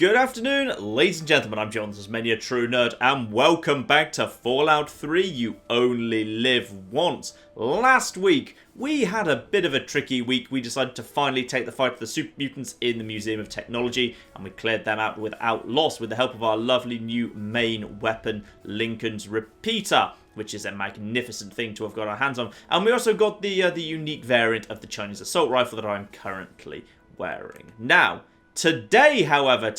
Good afternoon, ladies and gentlemen, I'm John, this is many a true nerd, and welcome back to Fallout 3, You Only Live Once. Last week, we had a bit of a tricky week. We decided to finally take the fight to the super mutants in the Museum of Technology, and we cleared them out without loss with the help of our lovely new main weapon, Lincoln's Repeater, which is a magnificent thing to have got our hands on. And we also got the unique variant of the Chinese assault rifle that I'm currently wearing. Now, today, however,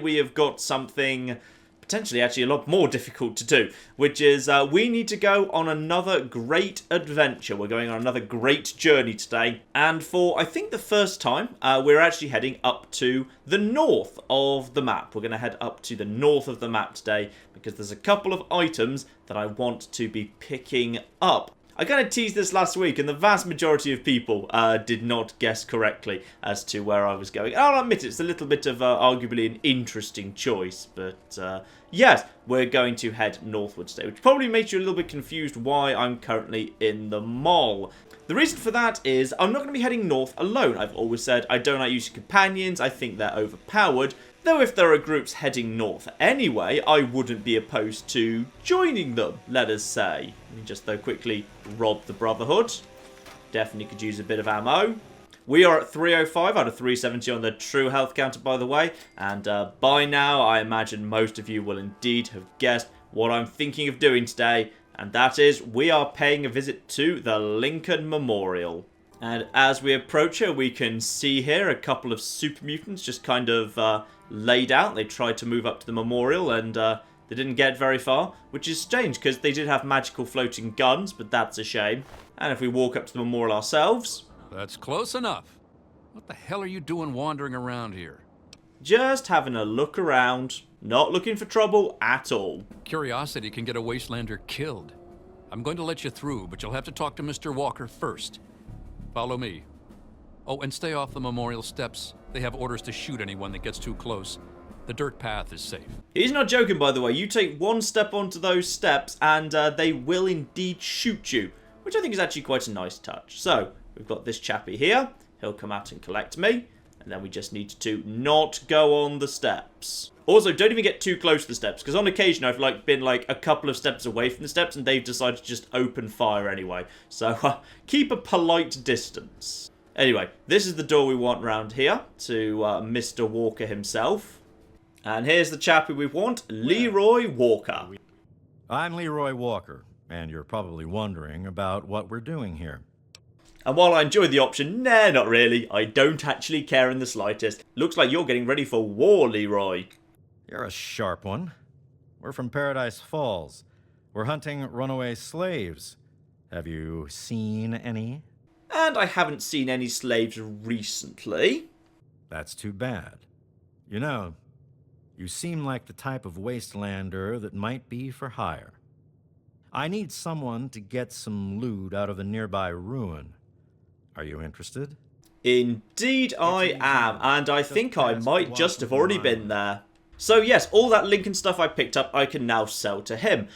we have got something potentially actually a lot more difficult to do, which is we need to go on another great adventure. We're going on another great journey today, and for, I think, the first time, we're actually heading up to the north of the map. We're going to head up to the north of the map today, because there's a couple of items that I want to be picking up. I kind of teased this last week, and the vast majority of people did not guess correctly as to where I was going. I'll admit it's a little bit of arguably an interesting choice, but yes, we're going to head northwards today, which probably makes you a little bit confused why I'm currently in the mall. The reason for that is I'm not going to be heading north alone. I've always said I don't like using companions, I think they're overpowered. Though if there are groups heading north anyway, I wouldn't be opposed to joining them, let us say. Let me just, though, quickly rob the Brotherhood. Definitely could use a bit of ammo. We are at 305 out of 370 on the true health counter, by the way. And by now, I imagine most of you will indeed have guessed what I'm thinking of doing today. And that is, we are paying a visit to the Lincoln Memorial. And as we approach her, we can see here a couple of super mutants just kind of laid out. They tried to move up to the memorial and they didn't get very far, which is strange because they did have magical floating guns, but that's a shame. And if we walk up to the memorial ourselves... That's close enough. What the hell are you doing wandering around here? Just having a look around. Not looking for trouble at all. Curiosity can get a wastelander killed. I'm going to let you through, but you'll have to talk to Mr. Walker first. Follow me. Oh, and stay off the memorial steps. They have orders to shoot anyone that gets too close. The dirt path is safe. He's not joking, by the way. You take one step onto those steps and they will indeed shoot you, which I think is actually quite a nice touch. So, we've got this chappy here. He'll come out and collect me. And then we just need to not go on the steps. Also, don't even get too close to the steps, because on occasion I've been a couple of steps away from the steps and they've decided to just open fire anyway. So, keep a polite distance. Anyway, this is the door we want round here to Mr. Walker himself. And here's the chappy we want, Leroy Walker. I'm Leroy Walker, and you're probably wondering about what we're doing here. And while I enjoy the option, nah, not really. I don't actually care in the slightest. Looks like you're getting ready for war, Leroy. You're a sharp one. We're from Paradise Falls. We're hunting runaway slaves. Have you seen any? And I haven't seen any slaves recently. That's too bad. You know, you seem like the type of wastelander that might be for hire. I need someone to get some loot out of the nearby ruin. Are you interested? Indeed I am, and I think I might just have already been there. So yes, all that Lincoln stuff I picked up, I can now sell to him.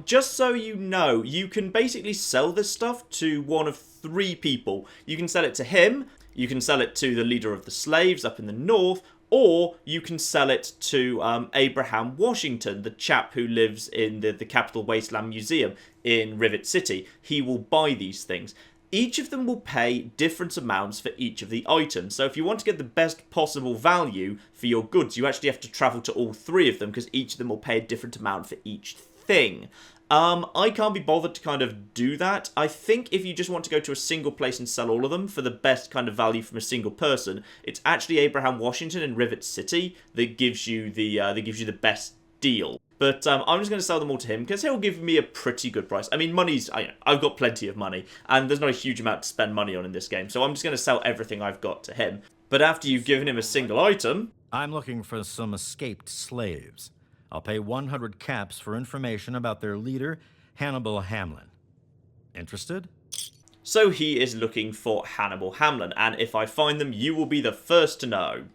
Just so you know, you can basically sell this stuff to one of three people. You can sell it to him, you can sell it to the leader of the slaves up in the north, or you can sell it to Abraham Washington, the chap who lives in the Capitol Wasteland Museum in Rivet City. He will buy these things. Each of them will pay different amounts for each of the items. So if you want to get the best possible value for your goods, you actually have to travel to all three of them, because each of them will pay a different amount for each thing. I can't be bothered to kind of do that. I think if you just want to go to a single place and sell all of them for the best kind of value from a single person, it's actually Abraham Washington in Rivet City that gives you the best deal. But I'm just going to sell them all to him, because he'll give me a pretty good price. I mean, I've got plenty of money, and there's not a huge amount to spend money on in this game, so I'm just going to sell everything I've got to him. But after you've given him a single item... I'm looking for some escaped slaves. I'll pay 100 caps for information about their leader, Hannibal Hamlin. Interested? So he is looking for Hannibal Hamlin, and if I find them, you will be the first to know.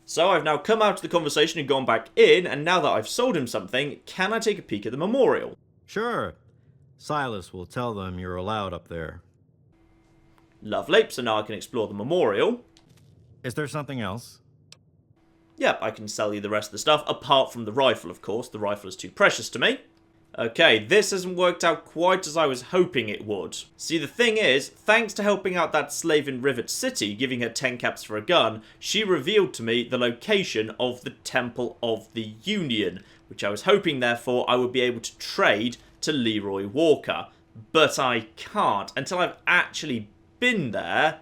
So I've now come out of the conversation and gone back in, and now that I've sold him something, can I take a peek at the memorial? Sure. Silas will tell them you're allowed up there. Lovely, so now I can explore the memorial. Is there something else? Yep, I can sell you the rest of the stuff, apart from the rifle, of course. The rifle is too precious to me. Okay, this hasn't worked out quite as I was hoping it would. See, the thing is, thanks to helping out that slave in Rivet City, giving her 10 caps for a gun, she revealed to me the location of the Temple of the Union, which I was hoping, therefore, I would be able to trade to Leroy Walker. But I can't. Until I've actually been there,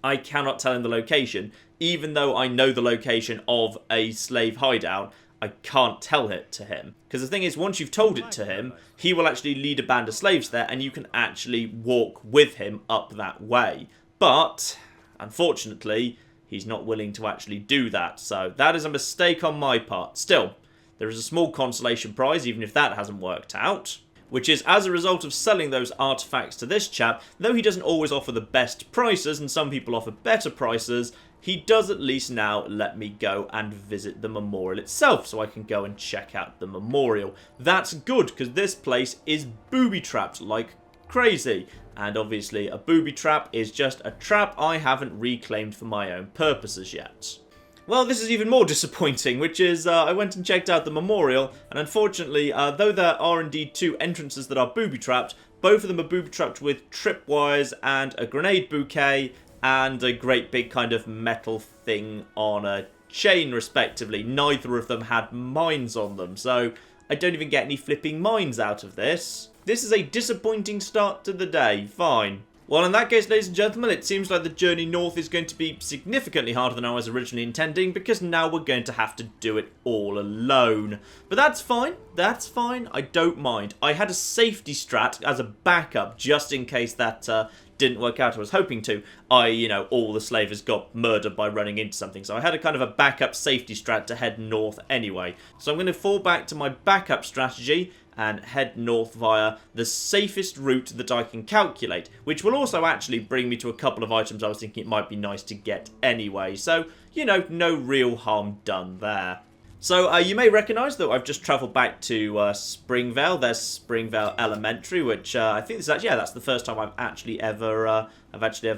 I cannot tell him the location. Even though I know the location of a slave hideout, I can't tell it to him. Because the thing is, once you've told it to him, he will actually lead a band of slaves there, and you can actually walk with him up that way. But, unfortunately, he's not willing to actually do that. So that is a mistake on my part. Still, there is a small consolation prize, even if that hasn't worked out. Which is, as a result of selling those artifacts to this chap, though he doesn't always offer the best prices, and some people offer better prices, he does at least now let me go and visit the memorial itself, so I can go and check out the memorial. That's good, because this place is booby-trapped like crazy. And obviously, a booby trap is just a trap I haven't reclaimed for my own purposes yet. Well, this is even more disappointing, which is I went and checked out the memorial, and unfortunately, though there are indeed 2 entrances that are booby-trapped, both of them are booby-trapped with tripwires and a grenade bouquet, and a great big kind of metal thing on a chain, respectively. Neither of them had mines on them, so I don't even get any flipping mines out of this. This is a disappointing start to the day. Fine. Well, in that case, ladies and gentlemen, it seems like the journey north is going to be significantly harder than I was originally intending, because now we're going to have to do it all alone. But that's fine. That's fine. I don't mind. I had a safety strat as a backup, just in case that didn't work out as I was hoping to. All the slavers got murdered by running into something. So I had a kind of a backup safety strat to head north anyway. So I'm going to fall back to my backup strategy and head north via the safest route that I can calculate, which will also actually bring me to a couple of items I was thinking it might be nice to get anyway. So, no real harm done there. So, you may recognise that I've just travelled back to Springvale. There's Springvale Elementary, which I think this is actually, that's the first time I've actually ever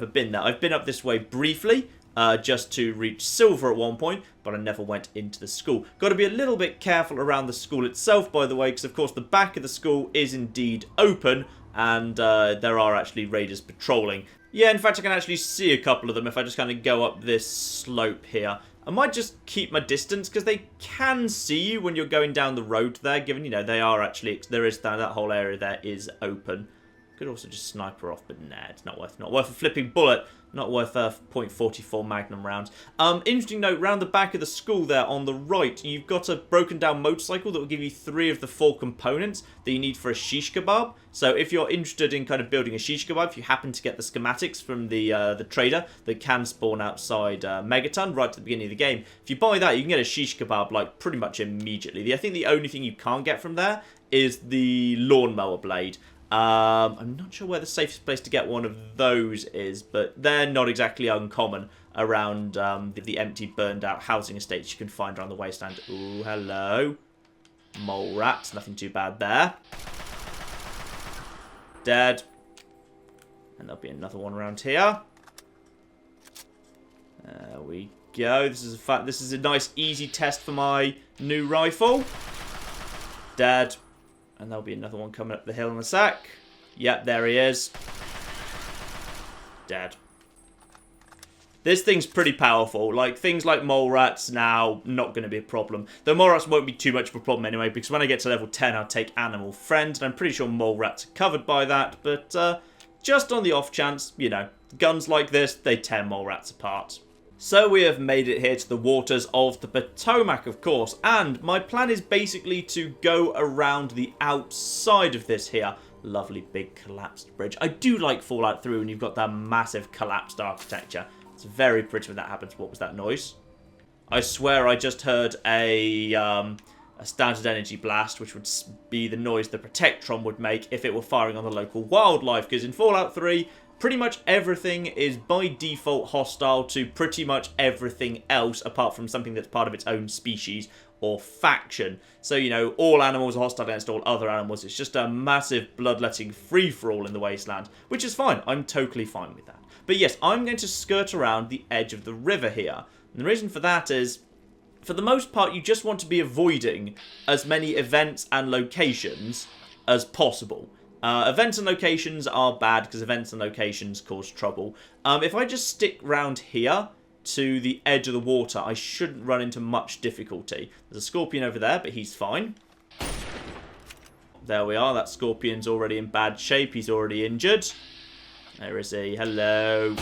been there. I've been up this way briefly, just to reach Silver at one point, but I never went into the school. Got to be a little bit careful around the school itself, by the way, because of course the back of the school is indeed open, and there are actually raiders patrolling. Yeah, in fact I can actually see a couple of them if I just kind of go up this slope here. I might just keep my distance, because they can see you when you're going down the road there, given, they are actually, there is that whole area there is open. Could also just sniper off, but nah, it's not worth a flipping bullet. Not worth a .44 Magnum round. Interesting note, round the back of the school there on the right, you've got a broken down motorcycle that will give you 3 of the 4 components that you need for a shish kebab. So if you're interested in kind of building a shish kebab, if you happen to get the schematics from the trader that can spawn outside Megaton right at the beginning of the game, if you buy that, you can get a shish kebab like pretty much immediately. I think the only thing you can't get from there is the lawnmower blade. I'm not sure where the safest place to get one of those is, but they're not exactly uncommon around the empty, burned-out housing estates you can find around the wasteland. Ooh, hello. Mole rats, nothing too bad there. Dead. And there'll be another one around here. There we go. This is a nice, easy test for my new rifle. Dead. And there'll be another one coming up the hill in a sec. Yep, there he is. Dead. This thing's pretty powerful. Like, things like mole rats now, not going to be a problem. Though mole rats won't be too much of a problem anyway, because when I get to level 10, I'll take Animal Friend, and I'm pretty sure mole rats are covered by that. But just on the off chance, guns like this, they tear mole rats apart. So we have made it here to the waters of the Potomac, of course, and my plan is basically to go around the outside of this here lovely big collapsed bridge. I do like Fallout 3 when you've got that massive collapsed architecture. It's very pretty when that happens. What was that noise? I swear I just heard a standard energy blast, which would be the noise the Protectron would make if it were firing on the local wildlife, because in Fallout 3... pretty much everything is by default hostile to pretty much everything else apart from something that's part of its own species or faction. So, all animals are hostile against all other animals. It's just a massive bloodletting free-for-all in the wasteland, which is fine. I'm totally fine with that. But yes, I'm going to skirt around the edge of the river here. And the reason for that is for the most part, you just want to be avoiding as many events and locations as possible. Events and locations are bad because events and locations cause trouble. If I just stick round here to the edge of the water, I shouldn't run into much difficulty. There's a scorpion over there, but he's fine. There we are. That scorpion's already in bad shape. He's already injured. There is he. Hello.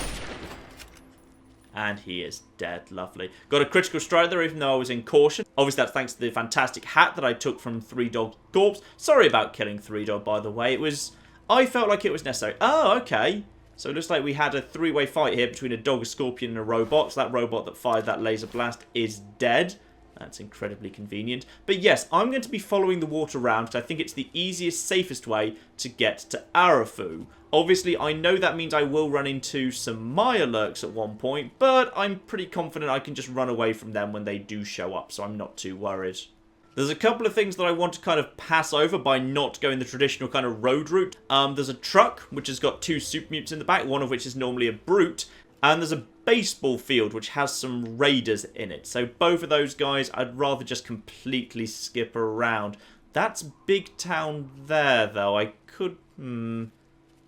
And he is dead. Lovely. Got a critical strike there, even though I was in caution. Obviously, that's thanks to the fantastic hat that I took from Three Dog Corpse. Sorry about killing Three Dog, by the way. I felt like it was necessary. Oh, okay. So it looks like we had a three-way fight here between a dog, a scorpion, and a robot. So that robot that fired that laser blast is dead. That's incredibly convenient. But yes, I'm going to be following the water around because I think it's the easiest, safest way to get to Arefu. Obviously, I know that means I will run into some Maya lurks at one point, but I'm pretty confident I can just run away from them when they do show up, so I'm not too worried. There's a couple of things that I want to kind of pass over by not going the traditional kind of road route. There's a truck, which has got 2 super mutants in the back, one of which is normally a brute, and there's a baseball field, which has some raiders in it. So both of those guys, I'd rather just completely skip around. That's Big Town there, though. I could...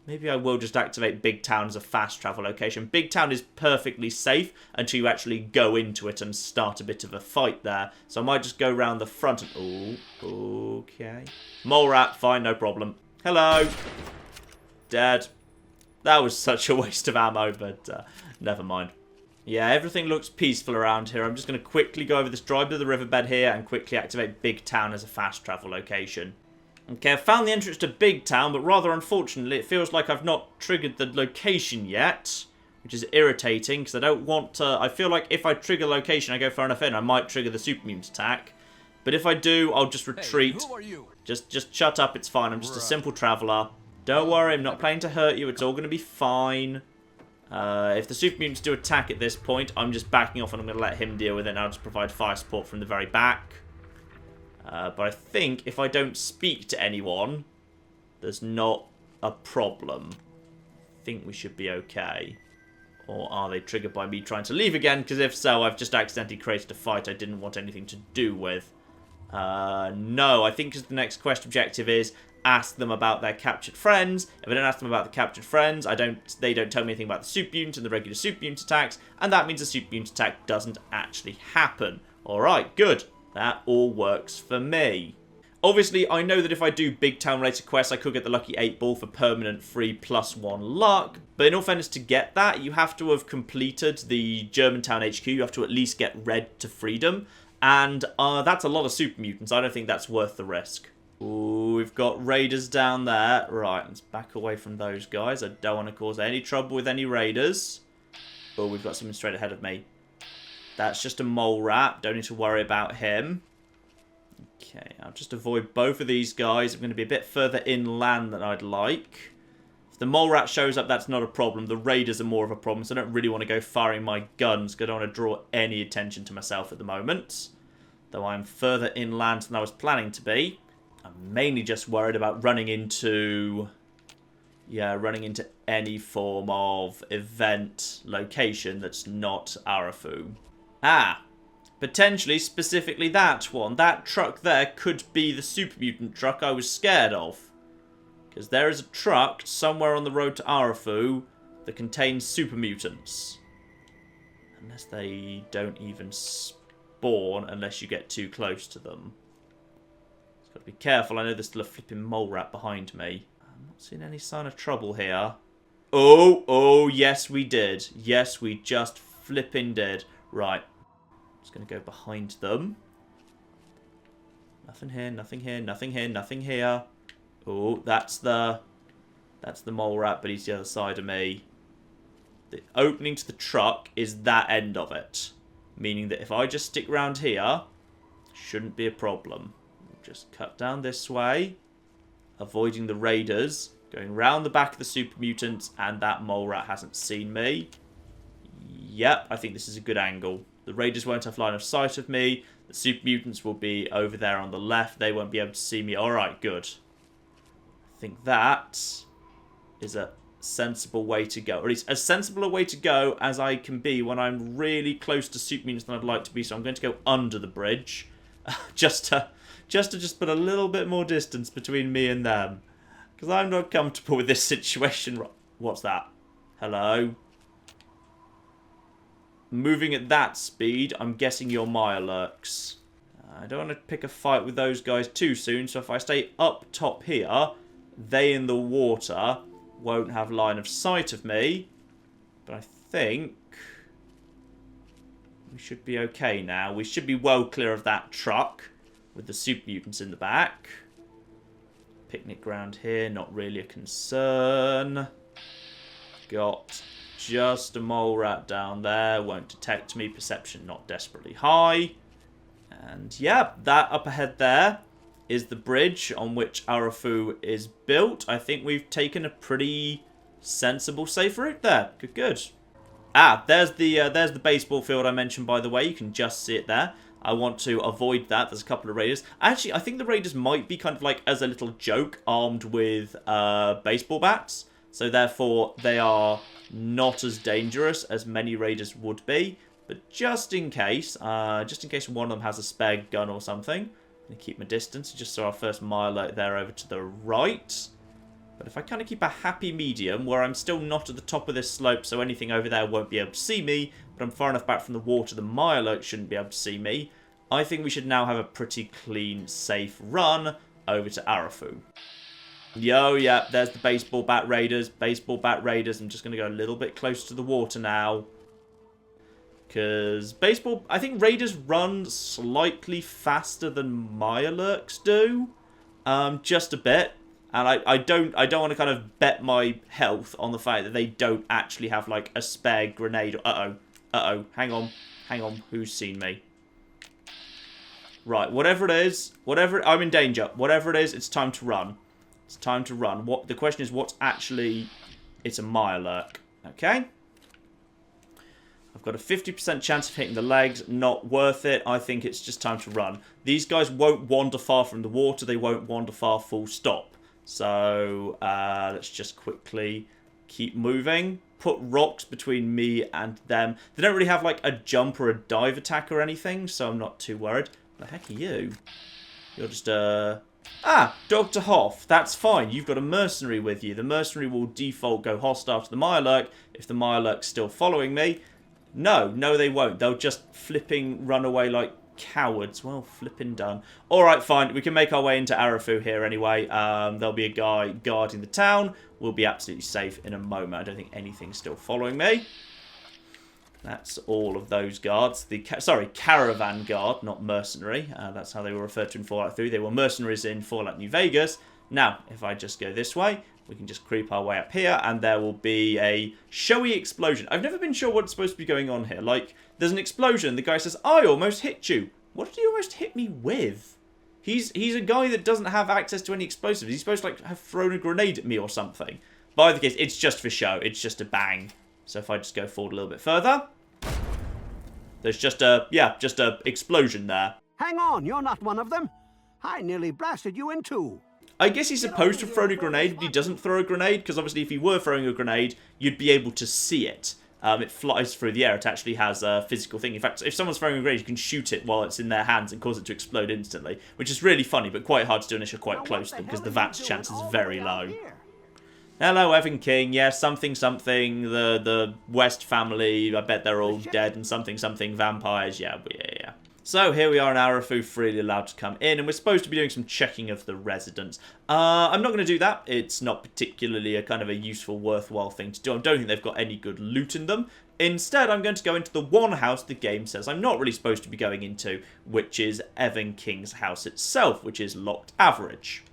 Maybe I will just activate Big Town as a fast travel location. Big Town is perfectly safe until you actually go into it and start a bit of a fight there. So I might just go around the front and... Ooh, okay. Mole rat, fine, no problem. Hello. Dead. That was such a waste of ammo, but never mind. Yeah, everything looks peaceful around here. I'm just going to quickly go over this drive to the riverbed here and quickly activate Big Town as a fast travel location. Okay, I've found the entrance to Big Town, but rather unfortunately, it feels like I've not triggered the location yet, which is irritating, because I don't want to... I feel like if I trigger location, I go far enough in, I might trigger the super mutant attack. But if I do, I'll just retreat. Hey, who are you? Just shut up, it's fine. I'm just a simple traveller. Don't worry, I'm not planning to hurt you. It's all going to be fine. If the super mutants do attack at this point, I'm just backing off and I'm going to let him deal with it, and I'll just provide fire support from the very back. But I think if I don't speak to anyone, there's not a problem. I think we should be okay. Or are they triggered by me trying to leave again? Because if so, I've just accidentally created a fight I didn't want anything to do with. No, I think the next quest objective is ask them about their captured friends. If I don't ask them about the captured friends, they don't tell me anything about the super mutant and the regular super mutant attacks. And that means the super mutant attack doesn't actually happen. Alright, good. That all works for me. Obviously, I know that if I do Big Town related quests, I could get the lucky 8 ball for permanent free +1 luck. But in all fairness, to get that, you have to have completed the Germantown HQ. You have to at least get Red to Freedom. And that's a lot of super mutants. I don't think that's worth the risk. Ooh, we've got raiders down there. Right, let's back away from those guys. I don't want to cause any trouble with any raiders. Oh, we've got someone straight ahead of me. That's just a mole rat. Don't need to worry about him. Okay, I'll just avoid both of these guys. I'm going to be a bit further inland than I'd like. If the mole rat shows up, that's not a problem. The raiders are more of a problem, so I don't really want to go firing my guns because I don't want to draw any attention to myself at the moment. Though I'm further inland than I was planning to be. I'm mainly just worried about running into any form of event location that's not Arefu. Ah, potentially, specifically that one. That truck there could be the super mutant truck I was scared of. Because there is a truck somewhere on the road to Arefu that contains super mutants. Unless they don't even spawn unless you get too close to them. Just got to be careful. I know there's still a flipping mole rat behind me. I'm not seeing any sign of trouble here. Oh, yes we did. Yes, we just flipping did. Right. Just going to go behind them. Nothing here, nothing here, nothing here, nothing here. Oh, that's the mole rat, but he's the other side of me. The opening to the truck is that end of it. Meaning that if I just stick around here, shouldn't be a problem. Just cut down this way. Avoiding the raiders. Going round the back of the super mutants, and that mole rat hasn't seen me. Yep, I think this is a good angle. The raiders won't have line of sight of me. The super mutants will be over there on the left. They won't be able to see me. Alright, good. I think that is a sensible way to go. Or at least as sensible a way to go as I can be when I'm really close to soup mutants than I'd like to be. So I'm going to go under the bridge. just to put a little bit more distance between me and them. Because I'm not comfortable with this situation. What's that? Hello? Moving at that speed, I'm guessing you're Mirelurks. I don't want to pick a fight with those guys too soon, so if I stay up top here, they in the water won't have line of sight of me. But I think we should be okay now. We should be well clear of that truck with the soup mutants in the back. Picnic ground here, not really a concern. Got just a mole rat down there, won't detect me, perception not desperately high. And yeah, that up ahead there is the bridge on which Arefu is built. I think we've taken a pretty sensible, safe route there. Good, good. Ah, there's the baseball field I mentioned, by the way. You can just see it there. I want to avoid that. There's a couple of raiders. Actually, I think the raiders might be kind of like as a little joke, armed with baseball bats. So therefore, they are not as dangerous as many raiders would be. But just in case one of them has a spare gun or something, I'm going to keep my distance. Just saw our first Mirelurk there over to the right. But if I kind of keep a happy medium, where I'm still not at the top of this slope, so anything over there won't be able to see me, but I'm far enough back from the water, the Mirelurk shouldn't be able to see me, I think we should now have a pretty clean, safe run over to Arefu. Yo, yeah, there's the baseball bat raiders. Baseball bat raiders. I'm just going to go a little bit closer to the water now. Because I think raiders run slightly faster than Mirelurks do. Just a bit. And I don't want to kind of bet my health on the fact that they don't actually have like a spare grenade. Uh-oh. Hang on. Who's seen me? Right, whatever it is, I'm in danger. Whatever it is, it's time to run. It's time to run. The question is, what's actually... It's a Mirelurk. Okay. I've got a 50% chance of hitting the legs. Not worth it. I think it's just time to run. These guys won't wander far from the water. They won't wander far full stop. So, let's just quickly keep moving. Put rocks between me and them. They don't really have, like, a jump or a dive attack or anything, so I'm not too worried. What the heck are you? You're just, Ah, Dr. Hoff. That's fine. You've got a mercenary with you. The mercenary will default go hostile to the Mirelurk if the Mirelurk's still following me. No, they won't. They'll just flipping run away like cowards. Well, flipping done. Alright, fine. We can make our way into Arefu here anyway. There'll be a guy guarding the town. We'll be absolutely safe in a moment. I don't think anything's still following me. That's all of those guards. Caravan guard, not mercenary. That's how they were referred to in Fallout 3. They were mercenaries in Fallout New Vegas. Now, if I just go this way, we can just creep our way up here, and there will be a showy explosion. I've never been sure what's supposed to be going on here. Like, there's an explosion. The guy says, I almost hit you. What did he almost hit me with? He's a guy that doesn't have access to any explosives. He's supposed to, like, have thrown a grenade at me or something. By the case, it's just for show. It's just a bang. So if I just go forward a little bit further, there's just a explosion there. Hang on, you're not one of them. I nearly blasted you in two. I guess he's supposed to have thrown a grenade, but he doesn't throw a grenade, because obviously if he were throwing a grenade, you'd be able to see it. It flies through the air. It actually has a physical thing. In fact, if someone's throwing a grenade, you can shoot it while it's in their hands and cause it to explode instantly, which is really funny, but quite hard to do unless you're quite close to them, because the VATS chance is very low. Hello, Evan King. Yes, something, the West family, I bet they're all dead, and something, vampires. Yeah. So, here we are in Arefu, freely allowed to come in, and we're supposed to be doing some checking of the residents. I'm not going to do that. It's not particularly a kind of a useful, worthwhile thing to do. I don't think they've got any good loot in them. Instead, I'm going to go into the one house the game says I'm not really supposed to be going into, which is Evan King's house itself, which is locked average.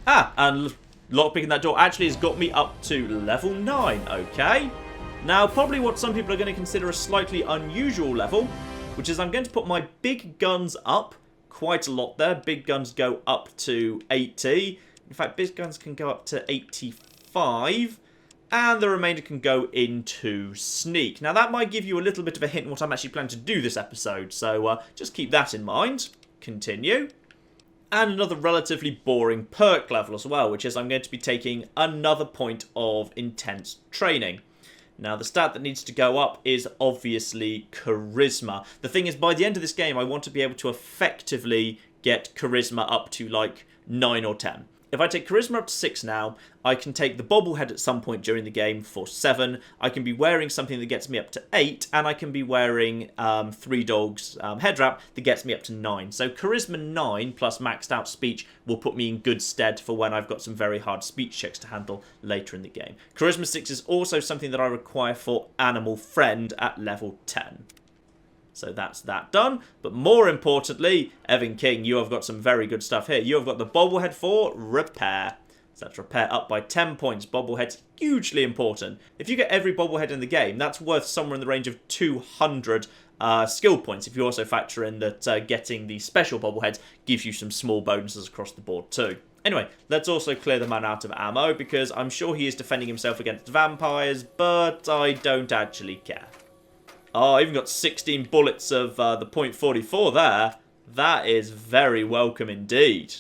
And lockpicking that door actually has got me up to level 9, okay? Now, probably what some people are going to consider a slightly unusual level, which is I'm going to put my big guns up quite a lot there. Big guns go up to 80. In fact, big guns can go up to 85. And the remainder can go into sneak. Now, that might give you a little bit of a hint what I'm actually planning to do this episode. So, just keep that in mind. Continue. and another relatively boring perk level as well, which is I'm going to be taking another point of intense training. Now, the stat that needs to go up is obviously Charisma. The thing is, by the end of this game, I want to be able to effectively get Charisma up to, like, 9 or 10. If I take Charisma up to 6 now, I can take the bobblehead at some point during the game for 7. I can be wearing something that gets me up to 8, and I can be wearing Three Dogs head wrap that gets me up to 9. So Charisma 9 plus maxed out speech will put me in good stead for when I've got some very hard speech checks to handle later in the game. Charisma 6 is also something that I require for Animal Friend at level 10. So that's that done. But more importantly, Evan King, you have got some very good stuff here. You have got the bobblehead for Repair. So that's Repair up by 10 points. Bobblehead's hugely important. If you get every bobblehead in the game, that's worth somewhere in the range of 200 skill points. If you also factor in that getting the special bobbleheads gives you some small bonuses across the board too. Anyway, let's also clear the man out of ammo, because I'm sure he is defending himself against vampires, but I don't actually care. Oh, I even got 16 bullets of the .44 there. That is very welcome indeed.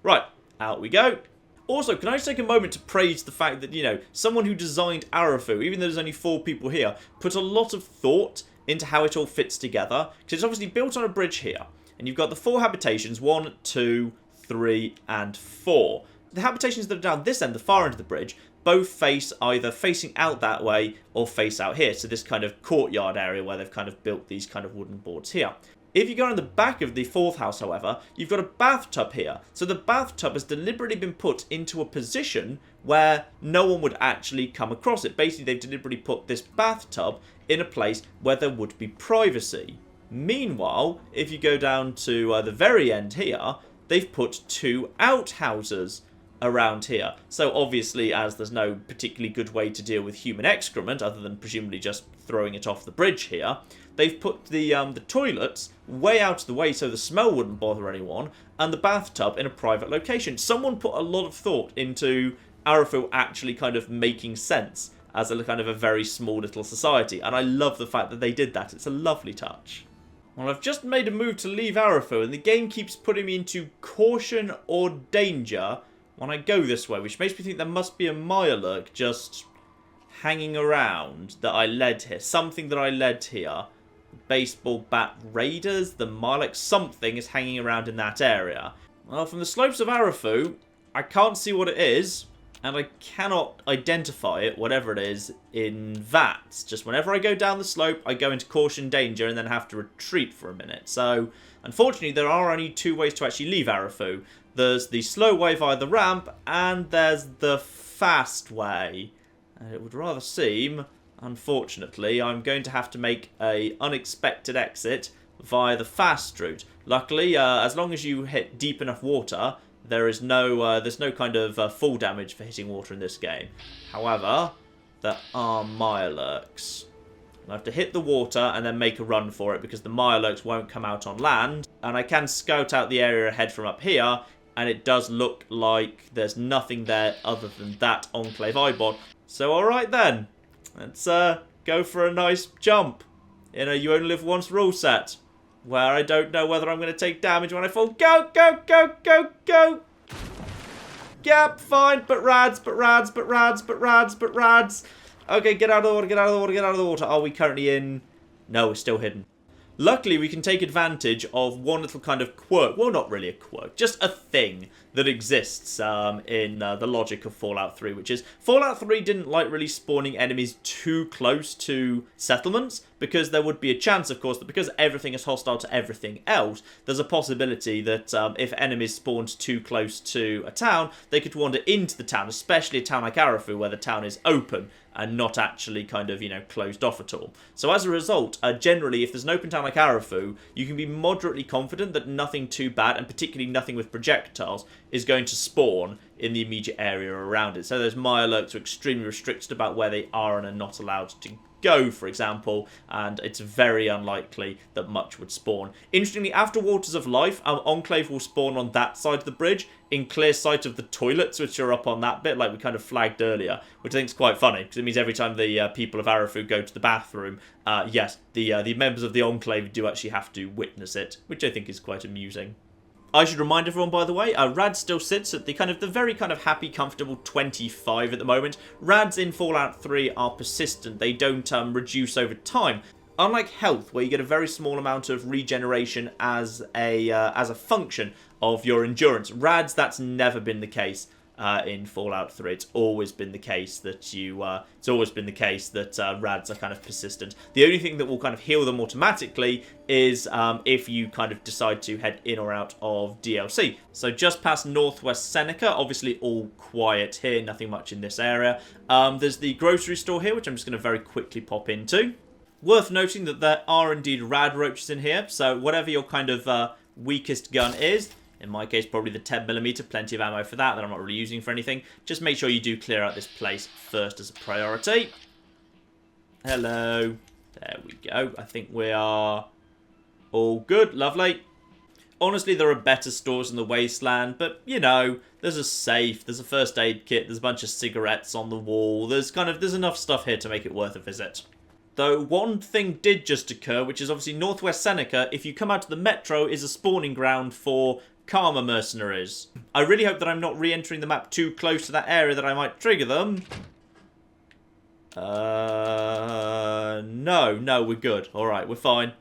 Right, out we go. Also, can I just take a moment to praise the fact that, you know, someone who designed Arefu, even though there's only 4 people here, put a lot of thought into how it all fits together. Because it's obviously built on a bridge here. And you've got the 4 habitations, 1, 2, 3, and 4. The habitations that are down this end, the far end of the bridge, both face either facing out that way or face out here. So this kind of courtyard area where they've kind of built these kind of wooden boards here. If you go on the back of the 4th house, however, you've got a bathtub here. So the bathtub has deliberately been put into a position where no one would actually come across it. Basically, they've deliberately put this bathtub in a place where there would be privacy. Meanwhile, if you go down to the very end here, they've put 2 outhouses around here. So obviously, as there's no particularly good way to deal with human excrement other than presumably just throwing it off the bridge here, they've put the toilets way out of the way so the smell wouldn't bother anyone, and the bathtub in a private location. Someone put a lot of thought into Arefu actually kind of making sense as a kind of a very small little society, and I love the fact that they did that. It's a lovely touch. Well, I've just made a move to leave Arefu, and the game keeps putting me into caution or danger when I go this way, which makes me think there must be a Mirelurk just hanging around that I led here. Something that I led here. Baseball bat raiders, the Mirelurk, something is hanging around in that area. Well, from the slopes of Arefu, I can't see what it is, and I cannot identify it, whatever it is, in VATS. Just whenever I go down the slope, I go into caution danger and then have to retreat for a minute. So, unfortunately, there are only 2 ways to actually leave Arefu. There's the slow way via the ramp, and there's the fast way. And it would rather seem, unfortunately, I'm going to have to make a unexpected exit via the fast route. Luckily, as long as you hit deep enough water, there's no kind of full damage for hitting water in this game. However, there are Mirelurks. I have to hit the water and then make a run for it because the Mirelurks won't come out on land. And I can scout out the area ahead from up here, and it does look like there's nothing there other than that Enclave Eyebot. So alright then, let's go for a nice jump in a You Only Live Once rule set, where I don't know whether I'm going to take damage when I fall. Go, go, go, go, go! Yep, fine, but rads. Okay, get out of the water, get out of the water, get out of the water. Are we currently in? No, we're still hidden. Luckily, we can take advantage of one little kind of quirk. Well, not really a quirk, just a thing that exists in the logic of Fallout 3, which is Fallout 3 didn't like really spawning enemies too close to settlements, because there would be a chance, of course, that because everything is hostile to everything else, there's a possibility that if enemies spawned too close to a town, they could wander into the town, especially a town like Arefu, where the town is open and not actually kind of, you know, closed off at all. So as a result, generally, if there's an open town like Arefu, you can be moderately confident that nothing too bad, and particularly nothing with projectiles, is going to spawn in the immediate area around it. So those Mirelurks are extremely restricted about where they are and are not allowed to go, for example, and it's very unlikely that much would spawn. Interestingly, after Waters of Life, Enclave will spawn on that side of the bridge, in clear sight of the toilets, which are up on that bit, like we kind of flagged earlier, which I think is quite funny, because it means every time the people of Arefu go to the bathroom, yes, the members of the Enclave do actually have to witness it, which I think is quite amusing. I should remind everyone, by the way, Rad still sits at the very happy, comfortable 25 at the moment. Rads in Fallout 3 are persistent. They don't reduce over time. Unlike health, where you get a very small amount of regeneration as a function of your endurance, Rads, that's never been the case in Fallout 3. It's always been the case that Rads are kind of persistent. The only thing that will kind of heal them automatically is if you kind of decide to head in or out of DLC. So just past Northwest Seneca, obviously all quiet here, nothing much in this area. There's the grocery store here, which I'm just going to very quickly pop into. Worth noting that there are indeed rad roaches in here, so whatever your kind of weakest gun is, in my case probably the 10mm, plenty of ammo for that I'm not really using for anything, just make sure you do clear out this place first as a priority. Hello. There we go. I think we are all good. Lovely. Honestly, there are better stores in the wasteland, but, you know, there's a safe, there's a first aid kit, there's a bunch of cigarettes on the wall, there's enough stuff here to make it worth a visit. Though one thing did just occur, which is obviously Northwest Seneca, if you come out to the metro, is a spawning ground for Karma mercenaries. I really hope that I'm not re-entering the map too close to that area that I might trigger them. No, we're good. Alright, we're fine.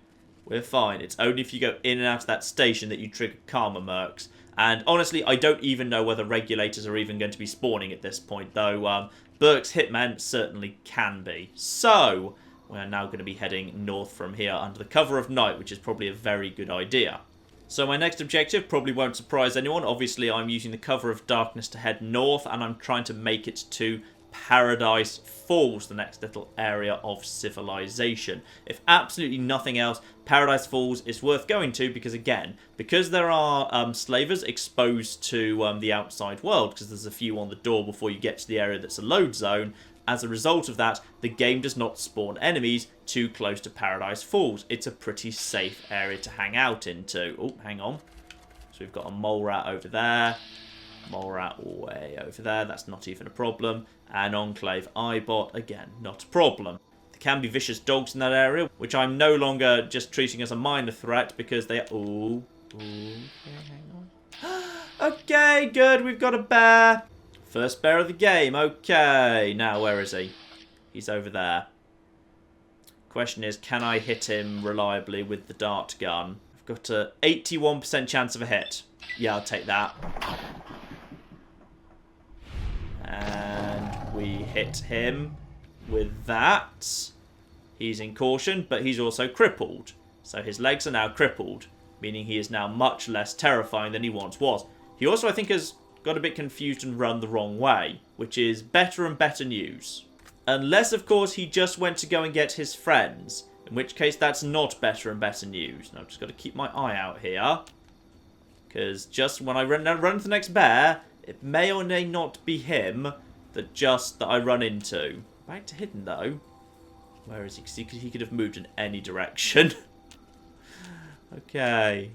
We're fine. It's only if you go in and out of that station that you trigger Karma mercs. And honestly, I don't even know whether regulators are even going to be spawning at this point, though Burke's hitmen certainly can be. So, we're now going to be heading north from here under the cover of night, which is probably a very good idea. So my next objective probably won't surprise anyone. Obviously, I'm using the cover of darkness to head north, and I'm trying to make it to Paradise Falls, the next little area of civilization. If absolutely nothing else, Paradise Falls is worth going to because, again, because there are slavers exposed to the outside world, because there's a few on the door before you get to the area that's a load zone, as a result of that, the game does not spawn enemies too close to Paradise Falls. It's a pretty safe area to hang out into. Oh, hang on. So we've got a mole rat over there. Mole rat way over there. That's not even a problem. And Enclave Eyebot, again, not a problem. There can be vicious dogs in that area, which I'm no longer just treating as a minor threat because they are... Ooh. Okay, hang on. Okay, good. We've got a bear. First bear of the game. Okay. Now, where is he? He's over there. Question is, can I hit him reliably with the dart gun? I've got a 81% chance of a hit. Yeah, I'll take that. And we hit him with that. He's in caution, but he's also crippled. So his legs are now crippled, meaning he is now much less terrifying than he once was. He also, I think, has got a bit confused and run the wrong way, which is better and better news. Unless, of course, he just went to go and get his friends, in which case that's not better and better news. And I've just got to keep my eye out here, because just when I run to the next bear, it may or may not be him that I run into. Back to hidden, though. Where is he? Because he could have moved in any direction. Okay.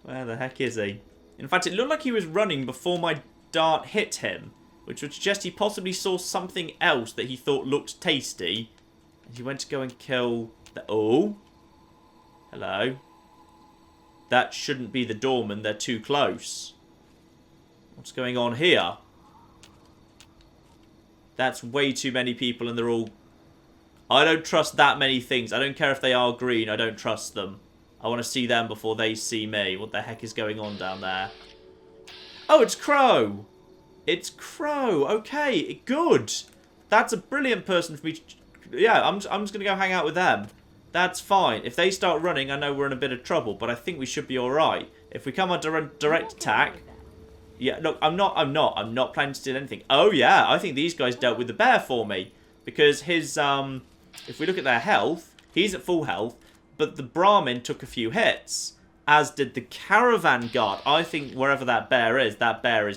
Where the heck is he? In fact, it looked like he was running before my dart hit him, which would suggest he possibly saw something else that he thought looked tasty, and he went to go and kill the... Oh! Hello. That shouldn't be the doorman, they're too close. What's going on here? That's way too many people and they're all... I don't trust that many things. I don't care if they are green, I don't trust them. I want to see them before they see me. What the heck is going on down there? Oh, it's Crow! It's Crow. Okay, good. That's a brilliant person for me to... Yeah, I'm just going to go hang out with them. That's fine. If they start running, I know we're in a bit of trouble, but I think we should be alright. If we come on direct attack... Yeah, look, I'm not planning to steal anything. Oh, yeah, I think these guys dealt with the bear for me. Because his, if we look at their health, he's at full health, but the Brahmin took a few hits. As did the caravan guard. I think wherever that bear is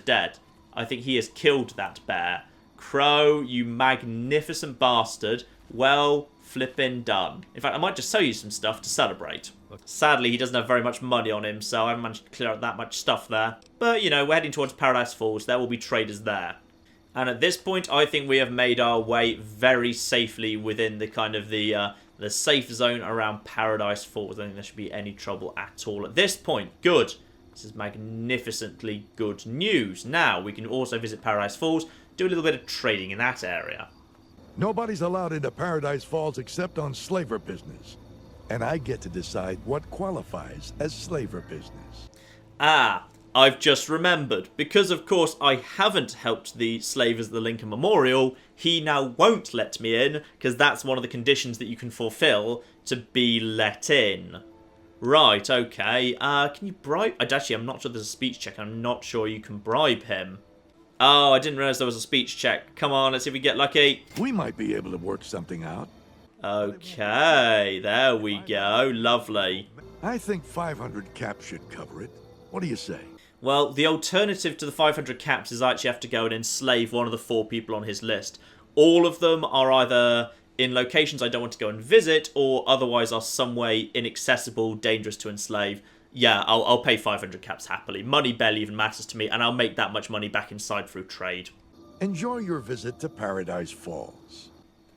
dead. I think he has killed that bear. Crow, you magnificent bastard. Well flippin' done. In fact, I might just sell you some stuff to celebrate. Sadly, he doesn't have very much money on him, so I haven't managed to clear out that much stuff there. But, you know, we're heading towards Paradise Falls. There will be traders there. And at this point, I think we have made our way very safely within the kind of the safe zone around Paradise Falls. I don't think there should be any trouble at all at this point. Good. This is magnificently good news. Now, we can also visit Paradise Falls, do a little bit of trading in that area. Nobody's allowed into Paradise Falls except on slaver business. And I get to decide what qualifies as slaver business. Ah, I've just remembered. Because, of course, I haven't helped the slavers at the Lincoln Memorial, he now won't let me in, because that's one of the conditions that you can fulfill to be let in. Right, okay. Can you bribe... Actually, I'm not sure there's a speech check. I'm not sure you can bribe him. Oh, I didn't realise there was a speech check. Come on, let's see if we get lucky. We might be able to work something out. Okay, there we go. Lovely. I think 500 caps should cover it. What do you say? Well, the alternative to the 500 caps is I actually have to go and enslave one of the 4 people on his list. All of them are either in locations I don't want to go and visit, or otherwise are some way inaccessible, dangerous to enslave. Yeah, I'll pay 500 caps happily. Money barely even matters to me, and I'll make that much money back inside through trade. Enjoy your visit to Paradise Falls.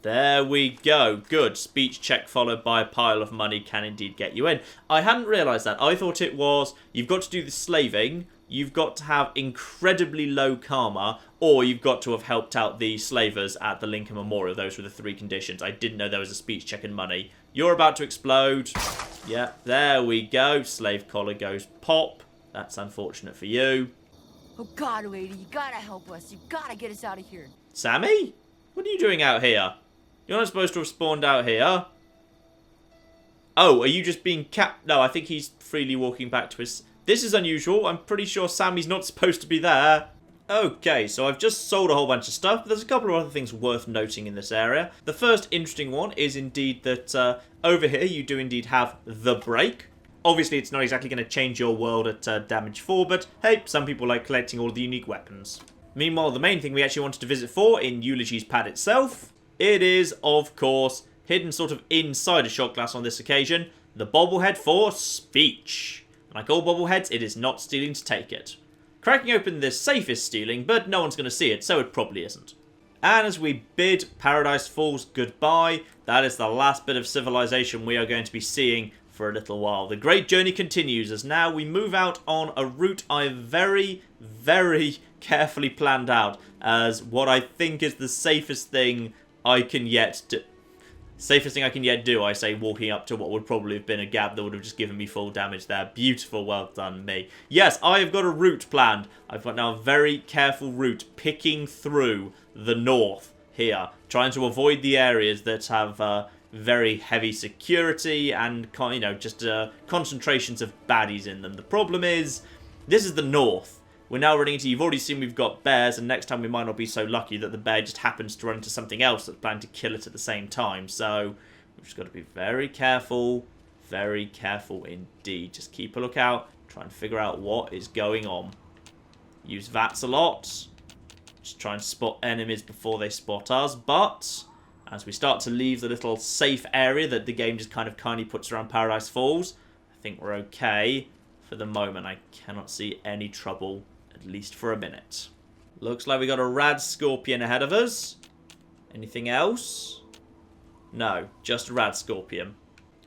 There we go. Good. Speech check followed by a pile of money can indeed get you in. I hadn't realised that. I thought it was, you've got to do the slaving, you've got to have incredibly low karma, or you've got to have helped out the slavers at the Lincoln Memorial. Those were the 3 conditions. I didn't know there was a speech check and money. You're about to explode. Yeah, there we go. Slave collar goes pop. That's unfortunate for you. Oh God, lady, you gotta help us. You gotta get us out of here. Sammy? What are you doing out here? You're not supposed to have spawned out here. Oh, are you just being capped? No, I think he's freely walking back to his... This is unusual. I'm pretty sure Sammy's not supposed to be there. Okay, so I've just sold a whole bunch of stuff, but there's a couple of other things worth noting in this area. The first interesting one is indeed that over here you do indeed have the break. Obviously, it's not exactly going to change your world at damage 4, but hey, some people like collecting all the unique weapons. Meanwhile, the main thing we actually wanted to visit for in Eulogy's pad itself, it is, of course, hidden sort of inside a shot glass on this occasion, the bobblehead for speech. Like all bobbleheads, it is not stealing to take it. Cracking open this safe is stealing, but no one's going to see it, so it probably isn't. And as we bid Paradise Falls goodbye, that is the last bit of civilization we are going to be seeing for a little while. The great journey continues as now we move out on a route I've very, very carefully planned out as what I think is the safest thing I can yet do. Safest thing I can yet do, I say, walking up to what would probably have been a gap that would have just given me full damage there. Beautiful, well done me. Yes, I have got a route planned. I've got now a very careful route picking through the north here, trying to avoid the areas that have very heavy security and, you know, just concentrations of baddies in them. The problem is, this is the north. We're now running into, you've already seen we've got bears, and next time we might not be so lucky that the bear just happens to run into something else that's planning to kill it at the same time. So, we've just got to be very careful indeed. Just keep a lookout, try and figure out what is going on. Use VATS a lot. Just try and spot enemies before they spot us, but as we start to leave the little safe area that the game just kind of kindly puts around Paradise Falls, I think we're okay. For the moment, I cannot see any trouble, at least for a minute. Looks like we got a rad scorpion ahead of us. Anything else? No, just a rad scorpion.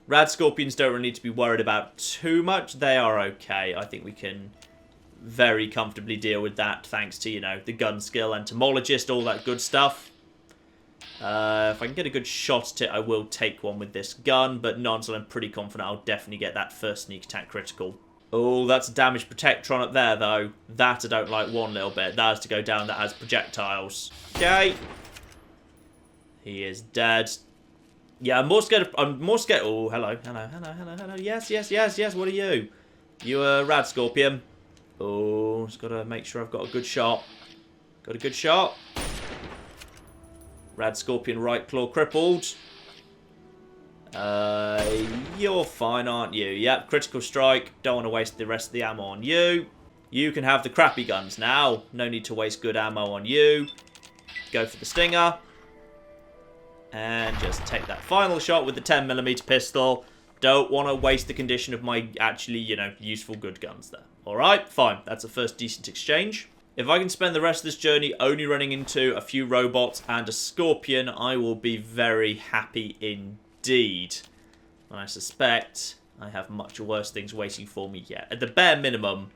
Rad scorpions don't really need to be worried about too much. They are okay. I think we can very comfortably deal with that thanks to, you know, the gun skill, entomologist, all that good stuff. If I can get a good shot at it, I will take one with this gun, but not until I'm pretty confident I'll definitely get that first sneak attack critical. Oh, that's a damage protectron up there, though. That I don't like one little bit. That has to go down. That has projectiles. Okay. He is dead. Yeah, I'm more scared. Oh, hello. Yes. What are you? You a rad scorpion? Oh, just got to make sure I've got a good shot. Got a good shot. Rad scorpion right claw crippled. You're fine, aren't you? Yep, critical strike. Don't want to waste the rest of the ammo on you. You can have the crappy guns now. No need to waste good ammo on you. Go for the stinger. And just take that final shot with the 10mm pistol. Don't want to waste the condition of my actually, you know, useful good guns there. Alright, fine. That's a first decent exchange. If I can spend the rest of this journey only running into a few robots and a scorpion, I will be very happy indeed. And I suspect I have much worse things waiting for me yet. At the bare minimum,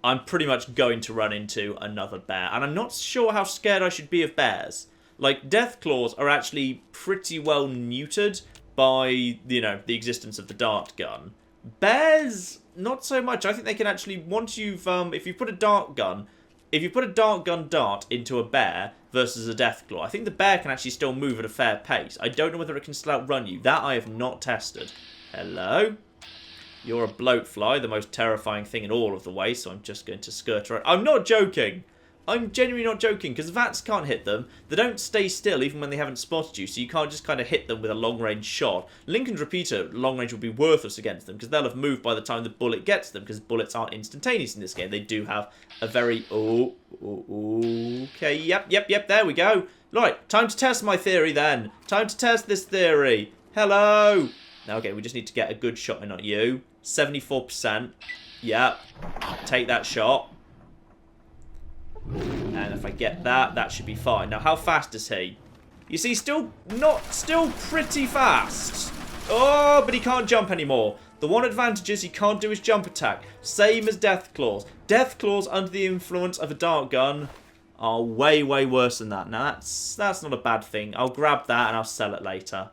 I'm pretty much going to run into another bear. And I'm not sure how scared I should be of bears. Like, Deathclaws are actually pretty well neutered by, you know, the existence of the dart gun. Bears, not so much. I think they can actually, once you've, if you put a dart gun dart into a bear versus a Deathclaw, I think the bear can actually still move at a fair pace. I don't know whether it can still outrun you. That I have not tested. Hello? You're a bloatfly, the most terrifying thing in all of the way, so I'm just going to skirt around. I'm not joking! I'm genuinely not joking, because VATS can't hit them. They don't stay still even when they haven't spotted you, so you can't just kind of hit them with a long-range shot. Lincoln's repeater long-range will be worthless against them, because they'll have moved by the time the bullet gets them, because bullets aren't instantaneous in this game. They do have a very... okay, yep, there we go. Right, time to test my theory then. Time to test this theory. Hello! Now, okay, we just need to get a good shot in on you. 74%. Yep. Take that shot. And if I get that, that should be fine. Now, how fast is he? You see, still pretty fast. Oh, but he can't jump anymore. The one advantage is he can't do his jump attack. Same as Deathclaws. Deathclaws under the influence of a dart gun are way, way worse than that. Now, that's not a bad thing. I'll grab that and I'll sell it later.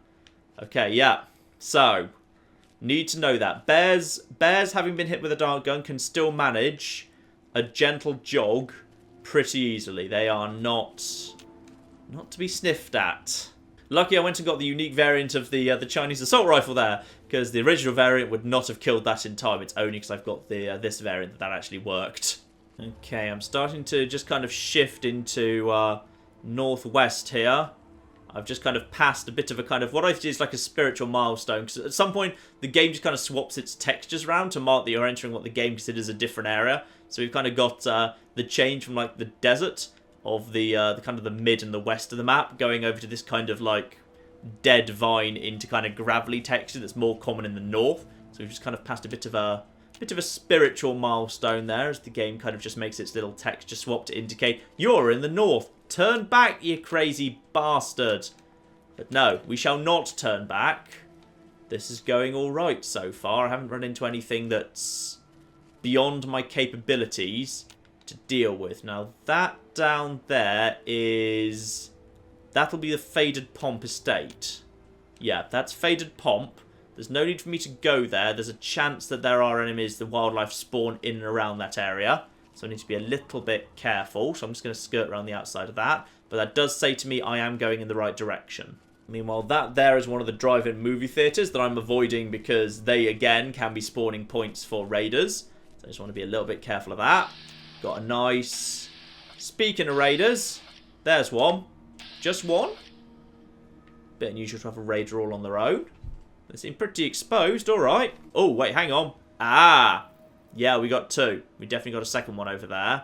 Okay, yeah. So, need to know that. Bears having been hit with a dart gun can still manage a gentle jog pretty easily. They are not to be sniffed at. Lucky I went and got the unique variant of the Chinese assault rifle there, because the original variant would not have killed that in time. It's only because I've got the this variant that actually worked. Okay, I'm starting to just kind of shift into northwest here. I've just kind of passed a bit of a kind of, what I see is like a spiritual milestone, because at some point the game just kind of swaps its textures around to mark that you're entering what the game considers a different area. So we've kind of got the change from like the desert of the kind of the mid and the west of the map going over to this kind of like dead vine into kind of gravelly texture that's more common in the north. So we've just kind of passed a bit of a spiritual milestone there as the game kind of just makes its little texture swap to indicate you're in the north. Turn back, you crazy bastard. But no, we shall not turn back. This is going all right so far. I haven't run into anything that's beyond my capabilities to deal with. Now, that down there is... That'll be the Faded Pomp estate. Yeah, that's Faded Pomp. There's no need for me to go there. There's a chance that there are enemies, the wildlife spawn in and around that area. So I need to be a little bit careful. So I'm just going to skirt around the outside of that. But that does say to me I am going in the right direction. Meanwhile, that there is one of the drive-in movie theatres that I'm avoiding because they, again, can be spawning points for raiders. So I just want to be a little bit careful of that. Got a nice... Speaking of raiders, there's one. Just one. Bit unusual to have a raider all on their own. They seem pretty exposed, alright. Oh, wait, hang on. Ah! Yeah, we got two. We definitely got a second one over there.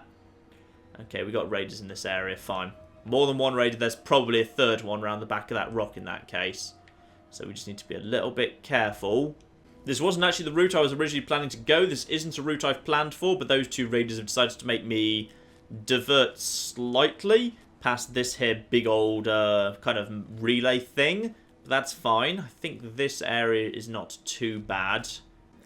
Okay, we got raiders in this area, fine. More than one raider, there's probably a third one around the back of that rock in that case. So we just need to be a little bit careful. This wasn't actually the route I was originally planning to go. This isn't a route I've planned for, but those two raiders have decided to make me divert slightly past this here big old kind of relay thing. But that's fine. I think this area is not too bad.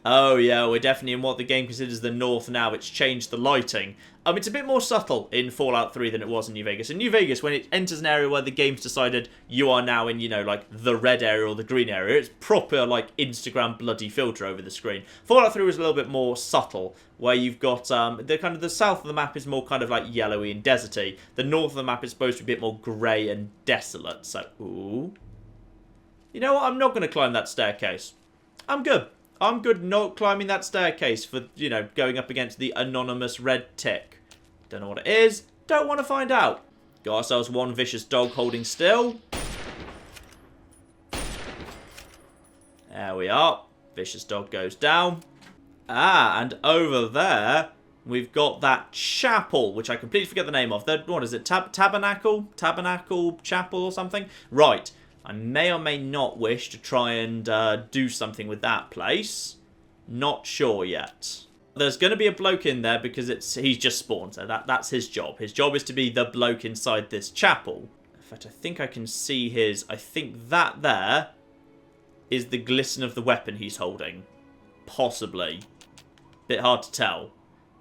Oh yeah, we're definitely in what the game considers the north now. It's changed the lighting. It's a bit more subtle in Fallout 3 than it was in New Vegas. In New Vegas, when it enters an area where the game's decided you are now in, you know, like the red area or the green area, it's proper, like, Instagram bloody filter over the screen. Fallout 3 was a little bit more subtle, where you've got, the kind of the south of the map is more kind of like yellowy and deserty. The north of the map is supposed to be a bit more grey and desolate. So, ooh. You know what? I'm not going to climb that staircase. I'm good. I'm good not climbing that staircase for, you know, going up against the anonymous red tick. Don't know what it is. Don't want to find out. Got ourselves one vicious dog holding still. There we are. Vicious dog goes down. Ah, and over there, we've got that chapel, which I completely forget the name of. What is it? Tabernacle? Tabernacle Chapel or something? Right. I may or may not wish to try and do something with that place. Not sure yet. There's going to be a bloke in there because he's just spawned. So that's his job. His job is to be the bloke inside this chapel. In fact, I think I can see his... I think that there is the glisten of the weapon he's holding. Possibly. Bit hard to tell.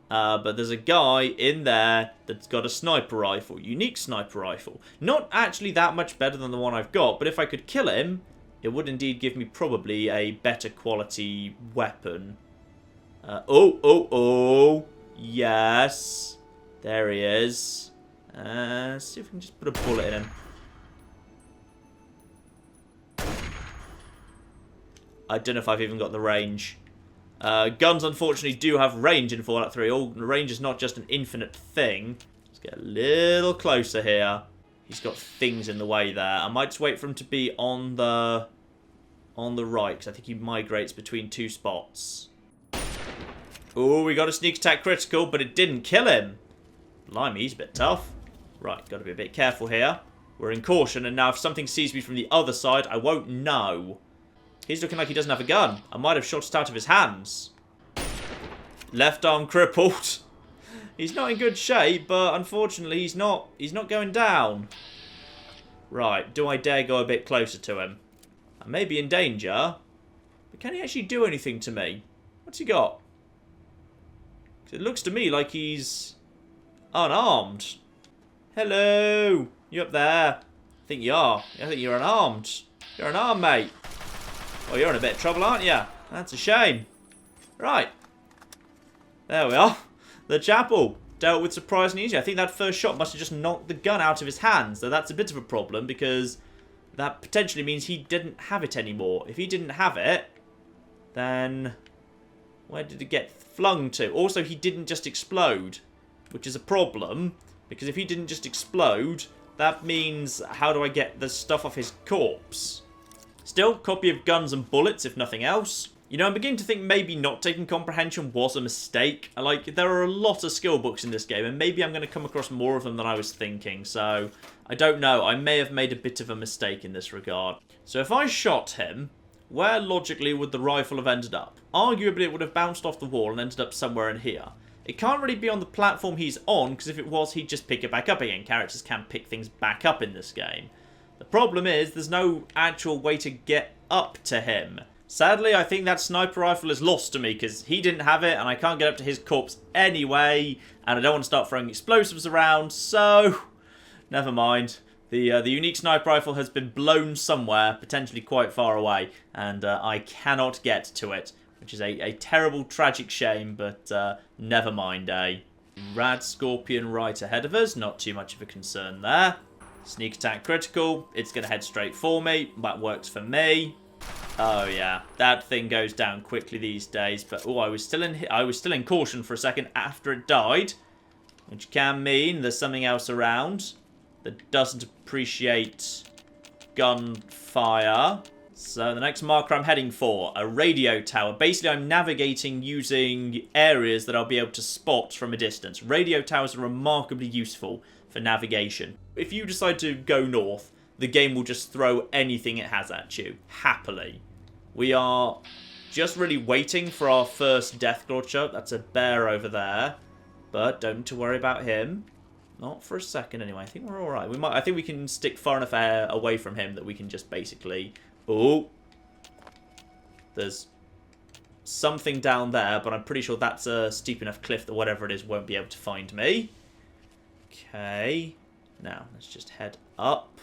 But there's a guy in there that's got a sniper rifle. Unique sniper rifle. Not actually that much better than the one I've got, but if I could kill him, it would indeed give me probably a better quality weapon. Oh. Yes. There he is. See if we can just put a bullet in him. I don't know if I've even got the range. Guns, unfortunately, do have range in Fallout 3. Range is not just an infinite thing. Let's get a little closer here. He's got things in the way there. I might just wait for him to be on the right, because I think he migrates between two spots. Oh, we got a sneak attack critical, but it didn't kill him. Blimey, he's a bit tough. Right, got to be a bit careful here. We're in caution, and now if something sees me from the other side, I won't know. He's looking like he doesn't have a gun. I might have shot it out of his hands. Left arm crippled. He's not in good shape, but unfortunately he's not going down. Right, do I dare go a bit closer to him? I may be in danger, but can he actually do anything to me? What's he got? 'Cause it looks to me like he's unarmed. Hello, you up there? I think you are. I think you're unarmed. You're unarmed, mate. Well, you're in a bit of trouble, aren't you? That's a shame. Right. There we are. The chapel dealt with surprisingly easy. I think that first shot must have just knocked the gun out of his hands. So that's a bit of a problem because that potentially means he didn't have it anymore. If he didn't have it, then where did it get flung to? Also, he didn't just explode, which is a problem because if he didn't just explode, that means how do I get the stuff off his corpse? Still, copy of guns and bullets, if nothing else. You know, I'm beginning to think maybe not taking comprehension was a mistake. Like, there are a lot of skill books in this game, and maybe I'm going to come across more of them than I was thinking. So, I don't know. I may have made a bit of a mistake in this regard. So, if I shot him, where logically would the rifle have ended up? Arguably, it would have bounced off the wall and ended up somewhere in here. It can't really be on the platform he's on, because if it was, he'd just pick it back up again. Characters can pick things back up in this game. The problem is, there's no actual way to get up to him. Sadly, I think that sniper rifle is lost to me, because he didn't have it, and I can't get up to his corpse anyway, and I don't want to start throwing explosives around, so never mind. The unique sniper rifle has been blown somewhere, potentially quite far away, and I cannot get to it, which is a terrible, tragic shame, but never mind, eh? Rad Scorpion right ahead of us, not too much of a concern there. Sneak attack critical, it's going to head straight for me, that works for me. Oh yeah, that thing goes down quickly these days, but oh, I was still in caution for a second after it died, which can mean there's something else around that doesn't appreciate gunfire. So the next marker I'm heading for, a radio tower. Basically, I'm navigating using areas that I'll be able to spot from a distance. Radio towers are remarkably useful for navigation. If you decide to go north, the game will just throw anything it has at you, happily. We are just really waiting for our first Deathclaw chub. That's a bear over there, but don't need to worry about him. Not for a second, anyway. I think we're all right. I think we can stick far enough away from him that we can just basically. Oh, there's something down there, but I'm pretty sure that's a steep enough cliff that whatever it is won't be able to find me. Okay, now let's just head up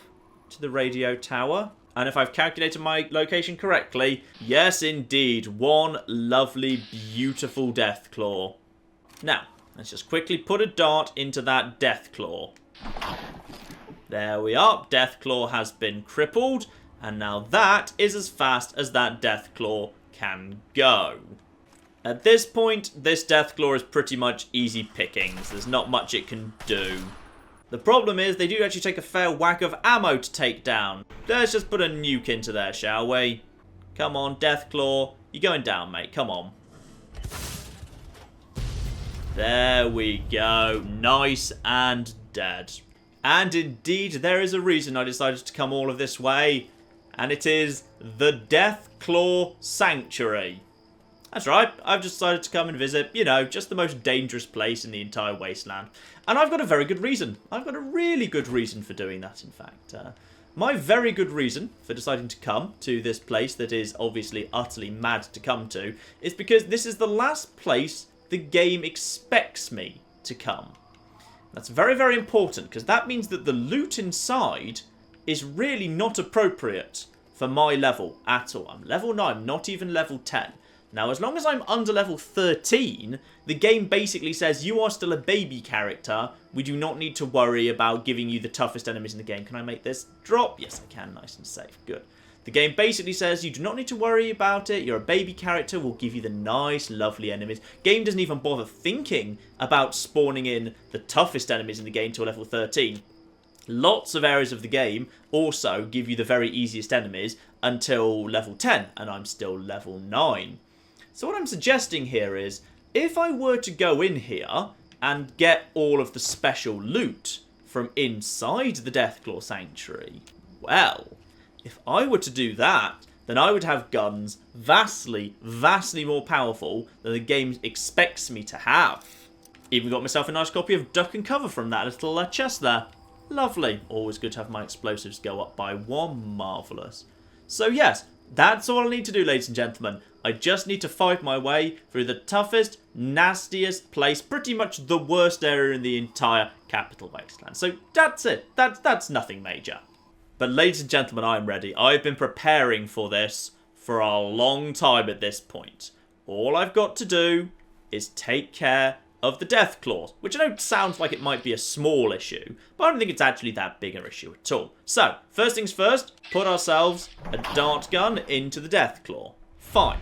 to the radio tower. And if I've calculated my location correctly, yes indeed, one lovely, beautiful Deathclaw. Now, let's just quickly put a dart into that Deathclaw. There we are, Deathclaw has been crippled, and now that is as fast as that Deathclaw can go. At this point, this Deathclaw is pretty much easy pickings. There's not much it can do. The problem is, they do actually take a fair whack of ammo to take down. Let's just put a nuke into there, shall we? Come on, Deathclaw. You're going down, mate. Come on. There we go. Nice and dead. And indeed, there is a reason I decided to come all of this way. And it is the Deathclaw Sanctuary. That's right, I've just decided to come and visit, you know, just the most dangerous place in the entire wasteland. And I've got a very good reason. I've got a really good reason for doing that, in fact. My very good reason for deciding to come to this place that is obviously utterly mad to come to is because this is the last place the game expects me to come. That's very, very important, because that means that the loot inside is really not appropriate for my level at all. I'm level 9, not even level 10. Now, as long as I'm under level 13, the game basically says you are still a baby character. We do not need to worry about giving you the toughest enemies in the game. Can I make this drop? Yes, I can. Nice and safe. Good. The game basically says you do not need to worry about it. You're a baby character. We'll give you the nice, lovely enemies. Game doesn't even bother thinking about spawning in the toughest enemies in the game till level 13. Lots of areas of the game also give you the very easiest enemies until level 10, and I'm still level 9. So what I'm suggesting here is, if I were to go in here and get all of the special loot from inside the Deathclaw Sanctuary, well, if I were to do that, then I would have guns vastly, vastly more powerful than the game expects me to have. Even got myself a nice copy of Duck and Cover from that little chest there. Lovely. Always good to have my explosives go up by 1. Marvellous. So yes, that's all I need to do, ladies and gentlemen. I just need to fight my way through the toughest, nastiest place, pretty much the worst area in the entire Capital Wasteland. So that's it. That's nothing major. But ladies and gentlemen, I'm ready. I've been preparing for this for a long time at this point. All I've got to do is take care of the Deathclaws, which I know sounds like it might be a small issue, but I don't think it's actually that big an issue at all. So, first things first, put ourselves a dart gun into the Deathclaw. Fine.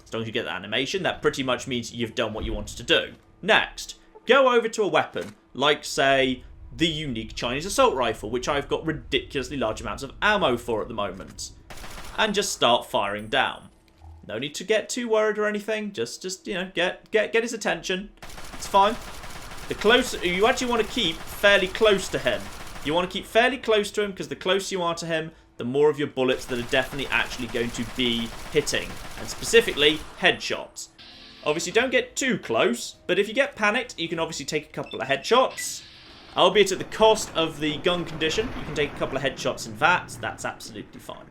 As long as you get the animation, that pretty much means you've done what you wanted to do. Next, go over to a weapon, like, say, the unique Chinese assault rifle, which I've got ridiculously large amounts of ammo for at the moment, and just start firing down. No need to get too worried or anything. Just you know, get his attention. It's fine. The closer you actually want to keep fairly close to him. You want to keep fairly close to him, because the closer you are to him, the more of your bullets that are definitely actually going to be hitting, and specifically headshots. Obviously, don't get too close, but if you get panicked, you can obviously take a couple of headshots. Albeit at the cost of the gun condition, you can take a couple of headshots in that. That's absolutely fine.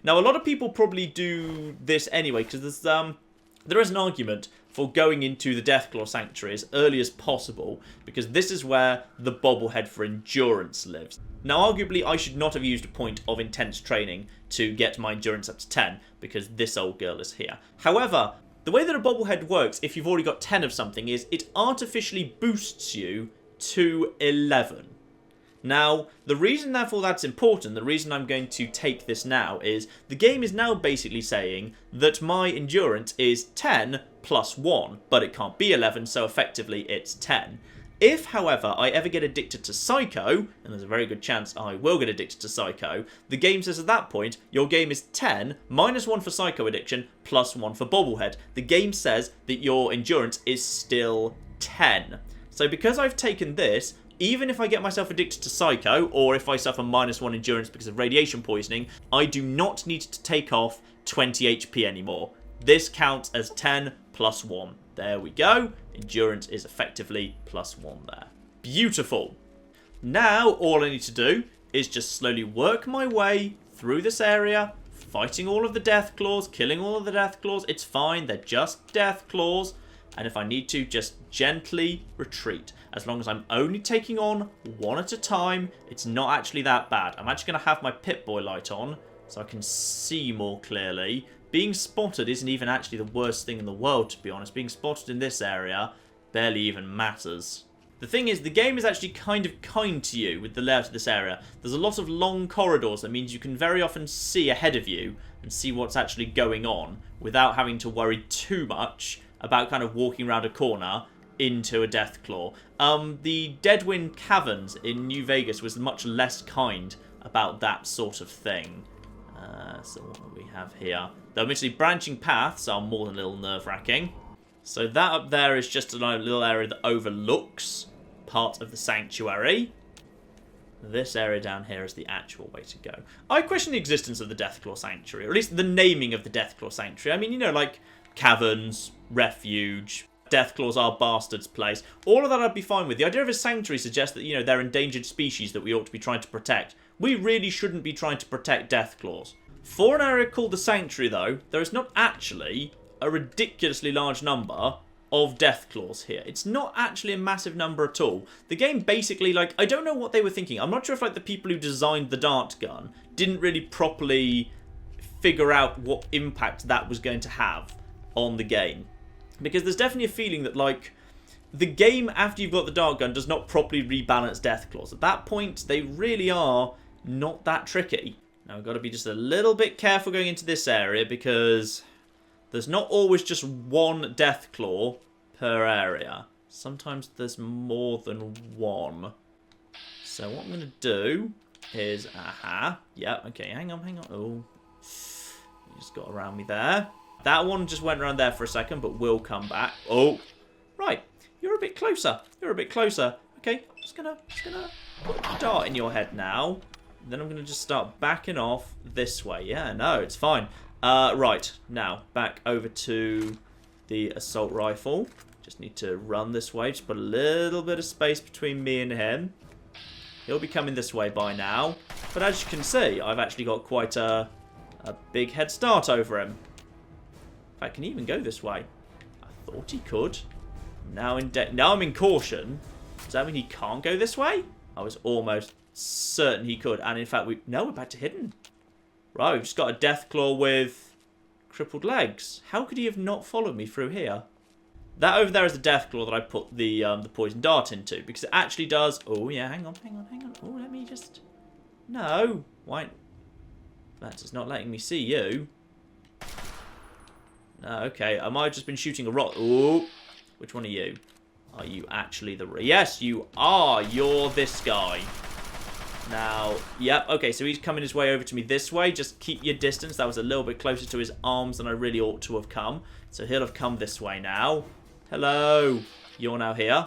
Now, a lot of people probably do this anyway, because there is an argument for going into the Deathclaw Sanctuary as early as possible, because this is where the bobblehead for endurance lives. Now, arguably, I should not have used a point of intense training to get my endurance up to 10, because this old girl is here. However, the way that a bobblehead works, if you've already got 10 of something, is it artificially boosts you to 11. Now, the reason therefore that's important, the reason I'm going to take this now, is the game is now basically saying that my endurance is 10 plus 1, but it can't be 11, so effectively it's 10. If, however, I ever get addicted to Psycho, and there's a very good chance I will get addicted to Psycho, the game says at that point, your game is 10, minus 1 for Psycho addiction, plus 1 for Bobblehead. The game says that your endurance is still 10. So because I've taken this, even if I get myself addicted to Psycho, or if I suffer minus 1 endurance because of radiation poisoning, I do not need to take off 20 HP anymore. This counts as 10 plus 1. There we go. Endurance is effectively plus 1 there. Beautiful. Now, all I need to do is just slowly work my way through this area, fighting all of the Deathclaws, killing all of the Deathclaws. It's fine. They're just Deathclaws. And if I need to, just gently retreat. As long as I'm only taking on one at a time, it's not actually that bad. I'm actually going to have my Pip-Boy light on so I can see more clearly. Being spotted isn't even actually the worst thing in the world, to be honest. Being spotted in this area barely even matters. The thing is, the game is actually kind of kind to you with the layout of this area. There's a lot of long corridors. That means you can very often see ahead of you and see what's actually going on without having to worry too much about kind of walking around a corner into a Deathclaw. The Deadwind Caverns in New Vegas was much less kind about that sort of thing. So what do we have here? Though admittedly, branching paths are more than a little nerve-wracking. So that up there is just a little area that overlooks part of the sanctuary. This area down here is the actual way to go. I question the existence of the Deathclaw Sanctuary, or at least the naming of the Deathclaw Sanctuary. I mean, you know, like caverns, refuge, Deathclaws are bastards place. All of that I'd be fine with. The idea of a sanctuary suggests that, you know, they're endangered species that we ought to be trying to protect. We really shouldn't be trying to protect Deathclaws. For an area called the Sanctuary, though, there is not actually a ridiculously large number of Deathclaws here. It's not actually a massive number at all. The game basically, like, I don't know what they were thinking. I'm not sure if, like, the people who designed the dart gun didn't really properly figure out what impact that was going to have on the game. Because there's definitely a feeling that, like, the game, after you've got the dart gun, does not properly rebalance Deathclaws. At that point, they really are not that tricky. Now, we've got to be just a little bit careful going into this area, because there's not always just one Deathclaw per area. Sometimes there's more than one. So what I'm going to do is... Aha. Yeah, okay, hang on. Oh, you just got around me there. That one just went around there for a second, but will come back. Oh, right. You're a bit closer. Okay, I'm just gonna put a dart in your head now. Then I'm gonna just start backing off this way. Yeah, no, it's fine. Right, now back over to the assault rifle. Just need to run this way. Just put a little bit of space between me and him. He'll be coming this way by now. But as you can see, I've actually got quite a big head start over him. In fact, can he even go this way? I thought he could. Now I'm in caution. Does that mean he can't go this way? I was almost certain he could. And in fact, we're back to hidden. Right, we've just got a Deathclaw with crippled legs. How could he have not followed me through here? That over there is the Deathclaw that I put the poison dart into. Because it actually does... Oh, yeah, hang on. Oh, let me just... No. Why? That is not letting me see you. No, okay. I might have just been shooting a rock. Ooh. Which one are you? Are you actually the... Yes, you are. You're this guy. Now, yep. Okay, so he's coming his way over to me this way. Just keep your distance. That was a little bit closer to his arms than I really ought to have come. So he'll have come this way now. Hello. You're now here.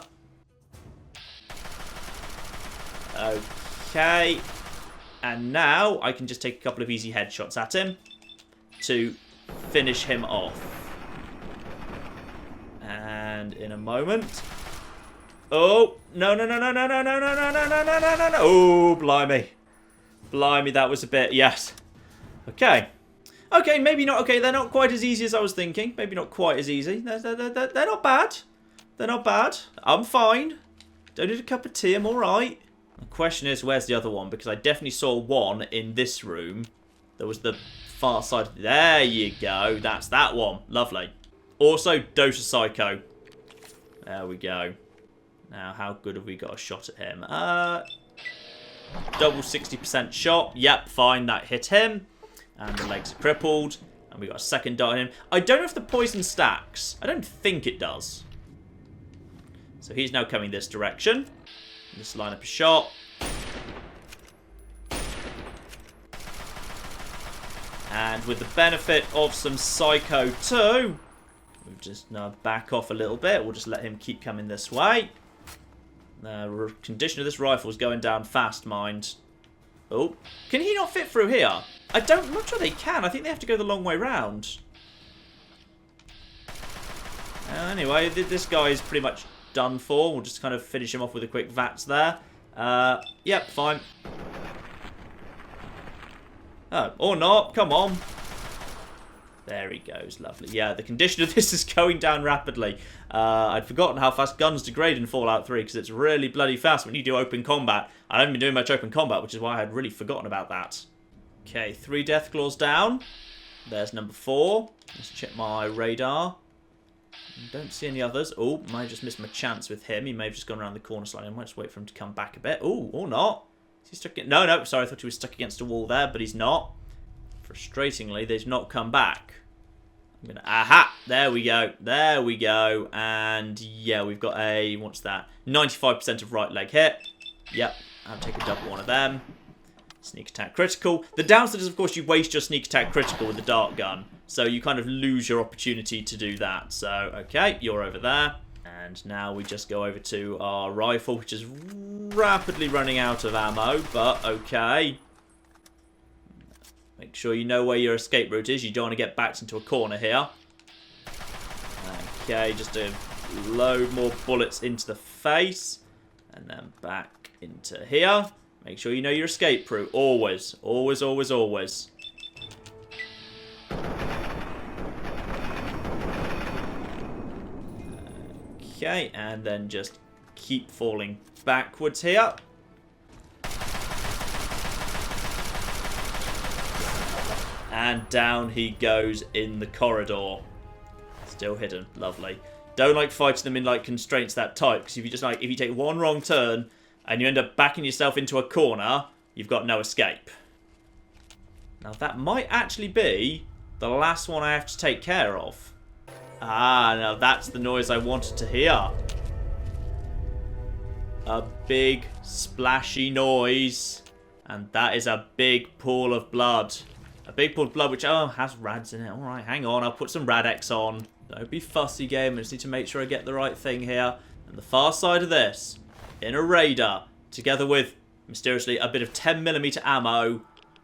Okay. And now I can just take a couple of easy headshots at him to finish him off. And in a moment... Oh, no. Oh, blimey, that was a bit... Yes. Okay, maybe not... Okay, they're not quite as easy as I was thinking. Maybe not quite as easy. They're not bad. They're not bad. I'm fine. Don't need a cup of tea. I'm all right. The question is, where's the other one? Because I definitely saw one in this room. There was the far side. There you go. That's that one. Lovely. Also, dose of Psycho. There we go. Now, how good have we got a shot at him? Double 60% shot. Yep, fine. That hit him. And the legs are crippled. And we got a second dart in him. I don't know if the poison stacks. I don't think it does. So he's now coming this direction. Just line up a shot. And with the benefit of some Psycho too, we've just now back off a little bit. We'll just let him keep coming this way. The condition of this rifle is going down fast, mind. Oh, can he not fit through here? I'm not sure they can. I think they have to go the long way round. Anyway, this guy is pretty much done for. We'll just kind of finish him off with a quick VATS there. Yep, fine. Oh, or not. Come on. There he goes. Lovely. Yeah, the condition of this is going down rapidly. I'd forgotten how fast guns degrade in Fallout 3 because it's really bloody fast when you do open combat. I haven't been doing much open combat, which is why I had really forgotten about that. Okay, 3 Deathclaws down. There's number 4. Let's check my radar. Don't see any others. Oh, might have just missed my chance with him. He may have just gone around the corner slightly. I might just wait for him to come back a bit. Oh, or not. Is he stuck in... No, sorry. I thought he was stuck against a wall there, but he's not. Frustratingly, they've not come back. I'm gonna... Aha! There we go. And yeah, we've got a... What's that? 95% of right leg hit. Yep. I'll take a double one of them. Sneak attack critical. The downside is, of course, you waste your sneak attack critical with the dart gun. So you kind of lose your opportunity to do that. So, okay, you're over there. And now we just go over to our rifle, which is rapidly running out of ammo. But, okay. Make sure you know where your escape route is. You don't want to get backed into a corner here. Okay, just to load more bullets into the face. And then back into here. Make sure you know your escape route. Always. Always, always, always. Okay, and then just keep falling backwards here. And down he goes in the corridor. Still hidden. Lovely. Don't like fighting them in like constraints that tight, because if you take one wrong turn and you end up backing yourself into a corner, you've got no escape. Now that might actually be the last one I have to take care of. Ah, now that's the noise I wanted to hear. A big splashy noise. And that is a big pool of blood. A big pool of blood which, has rads in it. Alright, hang on, I'll put some Radex on. Don't be fussy, game. I just need to make sure I get the right thing here. And the far side of this, in a Raider, together with, mysteriously, a bit of 10mm ammo.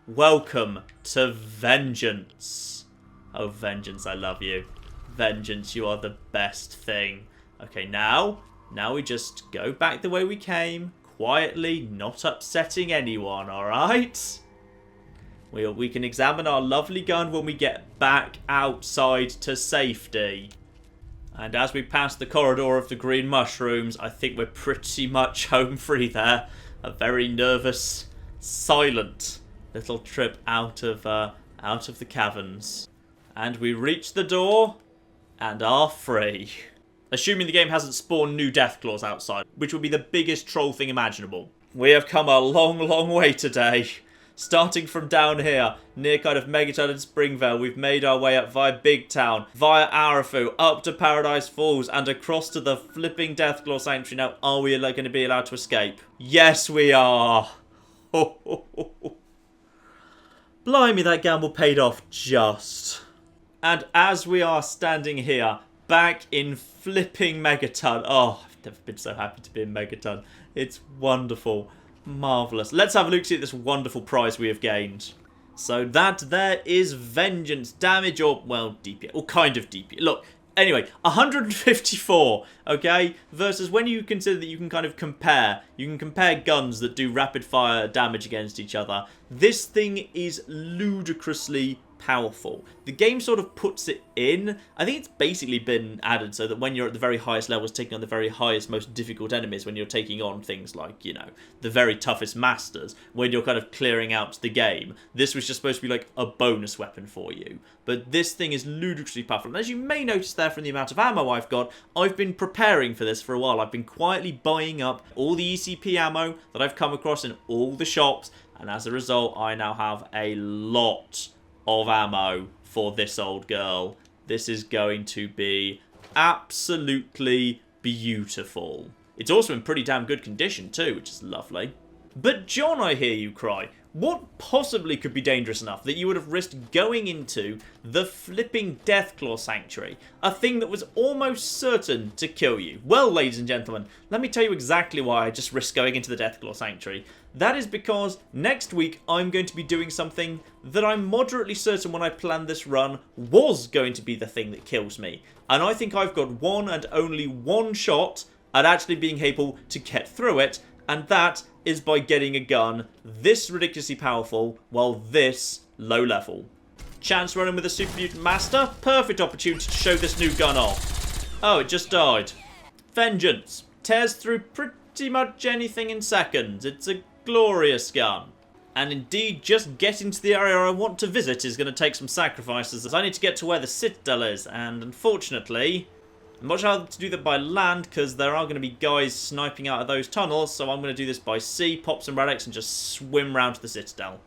Welcome to Vengeance. Oh, Vengeance, I love you. Vengeance, you are the best thing. Okay, now we just go back the way we came. Quietly, not upsetting anyone, alright? We can examine our lovely gun when we get back outside to safety. And as we pass the corridor of the green mushrooms, I think we're pretty much home free there. A very nervous, silent little trip out of the caverns. And we reach the door and are free. Assuming the game hasn't spawned new Deathclaws outside, which would be the biggest troll thing imaginable. We have come a long, long way today. Starting from down here, near kind of Megaton and Springvale, we've made our way up via Big Town, via Arefu, up to Paradise Falls, and across to the flipping Deathclaw Sanctuary. Now, are we going to be allowed to escape? Yes, we are! Blimey, that gamble paid off just. And as we are standing here, back in flipping Megaton. Oh, I've never been so happy to be in Megaton. It's wonderful. Marvellous. Let's have a look, see at this wonderful prize we have gained. So that there is Vengeance. Damage or, well, DPS. Or kind of DPS. Look, anyway, 154, okay? Versus when you consider that you can kind of compare. You can compare guns that do rapid fire damage against each other. This thing is ludicrously powerful. The game sort of puts it in. I think it's basically been added so that when you're at the very highest levels, taking on the very highest, most difficult enemies, when you're taking on things like, you know, the very toughest masters, when you're kind of clearing out the game, this was just supposed to be like a bonus weapon for you. But this thing is ludicrously powerful. And as you may notice there from the amount of ammo I've got, I've been preparing for this for a while. I've been quietly buying up all the ECP ammo that I've come across in all the shops, and as a result, I now have a lot of ammo for this old girl. This is going to be absolutely beautiful. It's also in pretty damn good condition too, which is lovely. But John, I hear you cry. What possibly could be dangerous enough that you would have risked going into the flipping Deathclaw Sanctuary? A thing that was almost certain to kill you. Well, ladies and gentlemen, let me tell you exactly why I just risked going into the Deathclaw Sanctuary. That is because next week I'm going to be doing something that I'm moderately certain when I planned this run was going to be the thing that kills me. And I think I've got one and only one shot at actually being able to get through it, and that is by getting a gun this ridiculously powerful while this low level. Chance running with a Super Mutant Master? Perfect opportunity to show this new gun off. Oh, it just died. Vengeance. Tears through pretty much anything in seconds. It's a glorious gun. And indeed, just getting to the area I want to visit is going to take some sacrifices, as I need to get to where the Citadel is, and unfortunately, much harder to do that by land because there are going to be guys sniping out of those tunnels, so I'm going to do this by sea, pop some Radex and just swim round to the Citadel.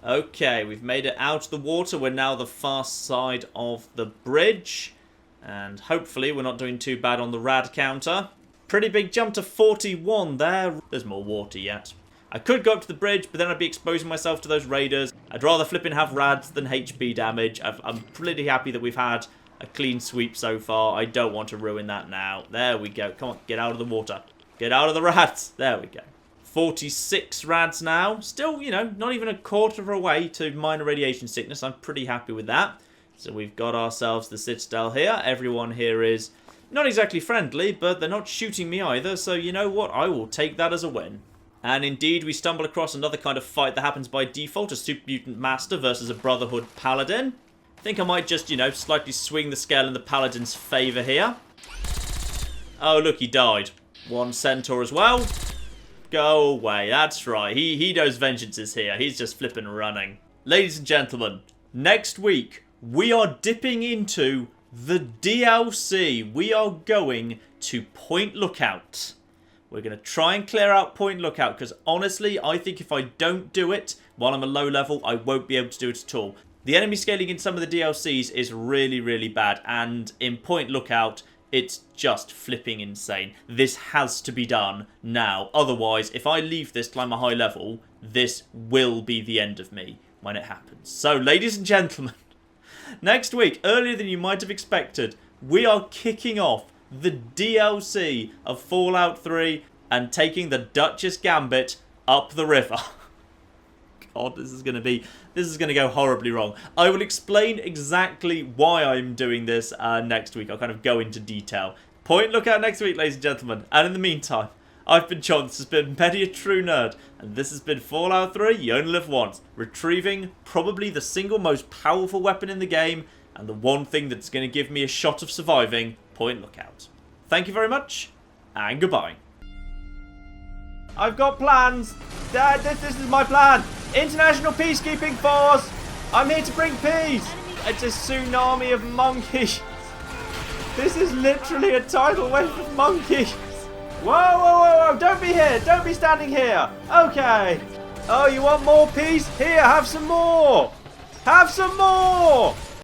Okay, we've made it out of the water. We're now the far side of the bridge, and hopefully we're not doing too bad on the rad counter. Pretty big jump to 41 there. There's more water yet. I could go up to the bridge, but then I'd be exposing myself to those raiders. I'd rather flipping have rads than HP damage. I'm pretty happy that we've had a clean sweep so far. I don't want to ruin that now. There we go. Come on, get out of the water. Get out of the rads. There we go. 46 rads now. Still, you know, not even a quarter away to minor radiation sickness. I'm pretty happy with that. So we've got ourselves the Citadel here. Everyone here is not exactly friendly, but they're not shooting me either. So you know what? I will take that as a win. And indeed, we stumble across another kind of fight that happens by default. A Super Mutant Master versus a Brotherhood Paladin. I think I might just, you know, slightly swing the scale in the Paladin's favour here. Oh, look, he died. One centaur as well. Go away. That's right. He knows vengeance is here. He's just flipping running. Ladies and gentlemen, next week, we are dipping into the DLC. We are going to Point Lookout. We're going to try and clear out Point Lookout because honestly, I think if I don't do it while I'm a low level, I won't be able to do it at all. The enemy scaling in some of the DLCs is really, really bad. And in Point Lookout, it's just flipping insane. This has to be done now. Otherwise, if I leave this till I'm a high level, this will be the end of me when it happens. So, ladies and gentlemen, next week, earlier than you might have expected, we are kicking off the DLC of Fallout 3 and taking the Duchess Gambit up the river. God, this is going to go horribly wrong. I will explain exactly why I'm doing this next week. I'll kind of go into detail. Point Lookout next week, ladies and gentlemen. And in the meantime, I've been John. This has been Many a True Nerd. And this has been Fallout 3, You Only Live Once. Retrieving probably the single most powerful weapon in the game. And the one thing that's going to give me a shot of surviving. Point Lookout. Thank you very much. And goodbye. I've got plans. This is my plan. International Peacekeeping Force. I'm here to bring peace. It's a tsunami of monkeys. This is literally a tidal wave of monkeys. Whoa, whoa, whoa, whoa. Don't be here. Don't be standing here. Okay. Oh, you want more peace? Here, have some more. Have some more.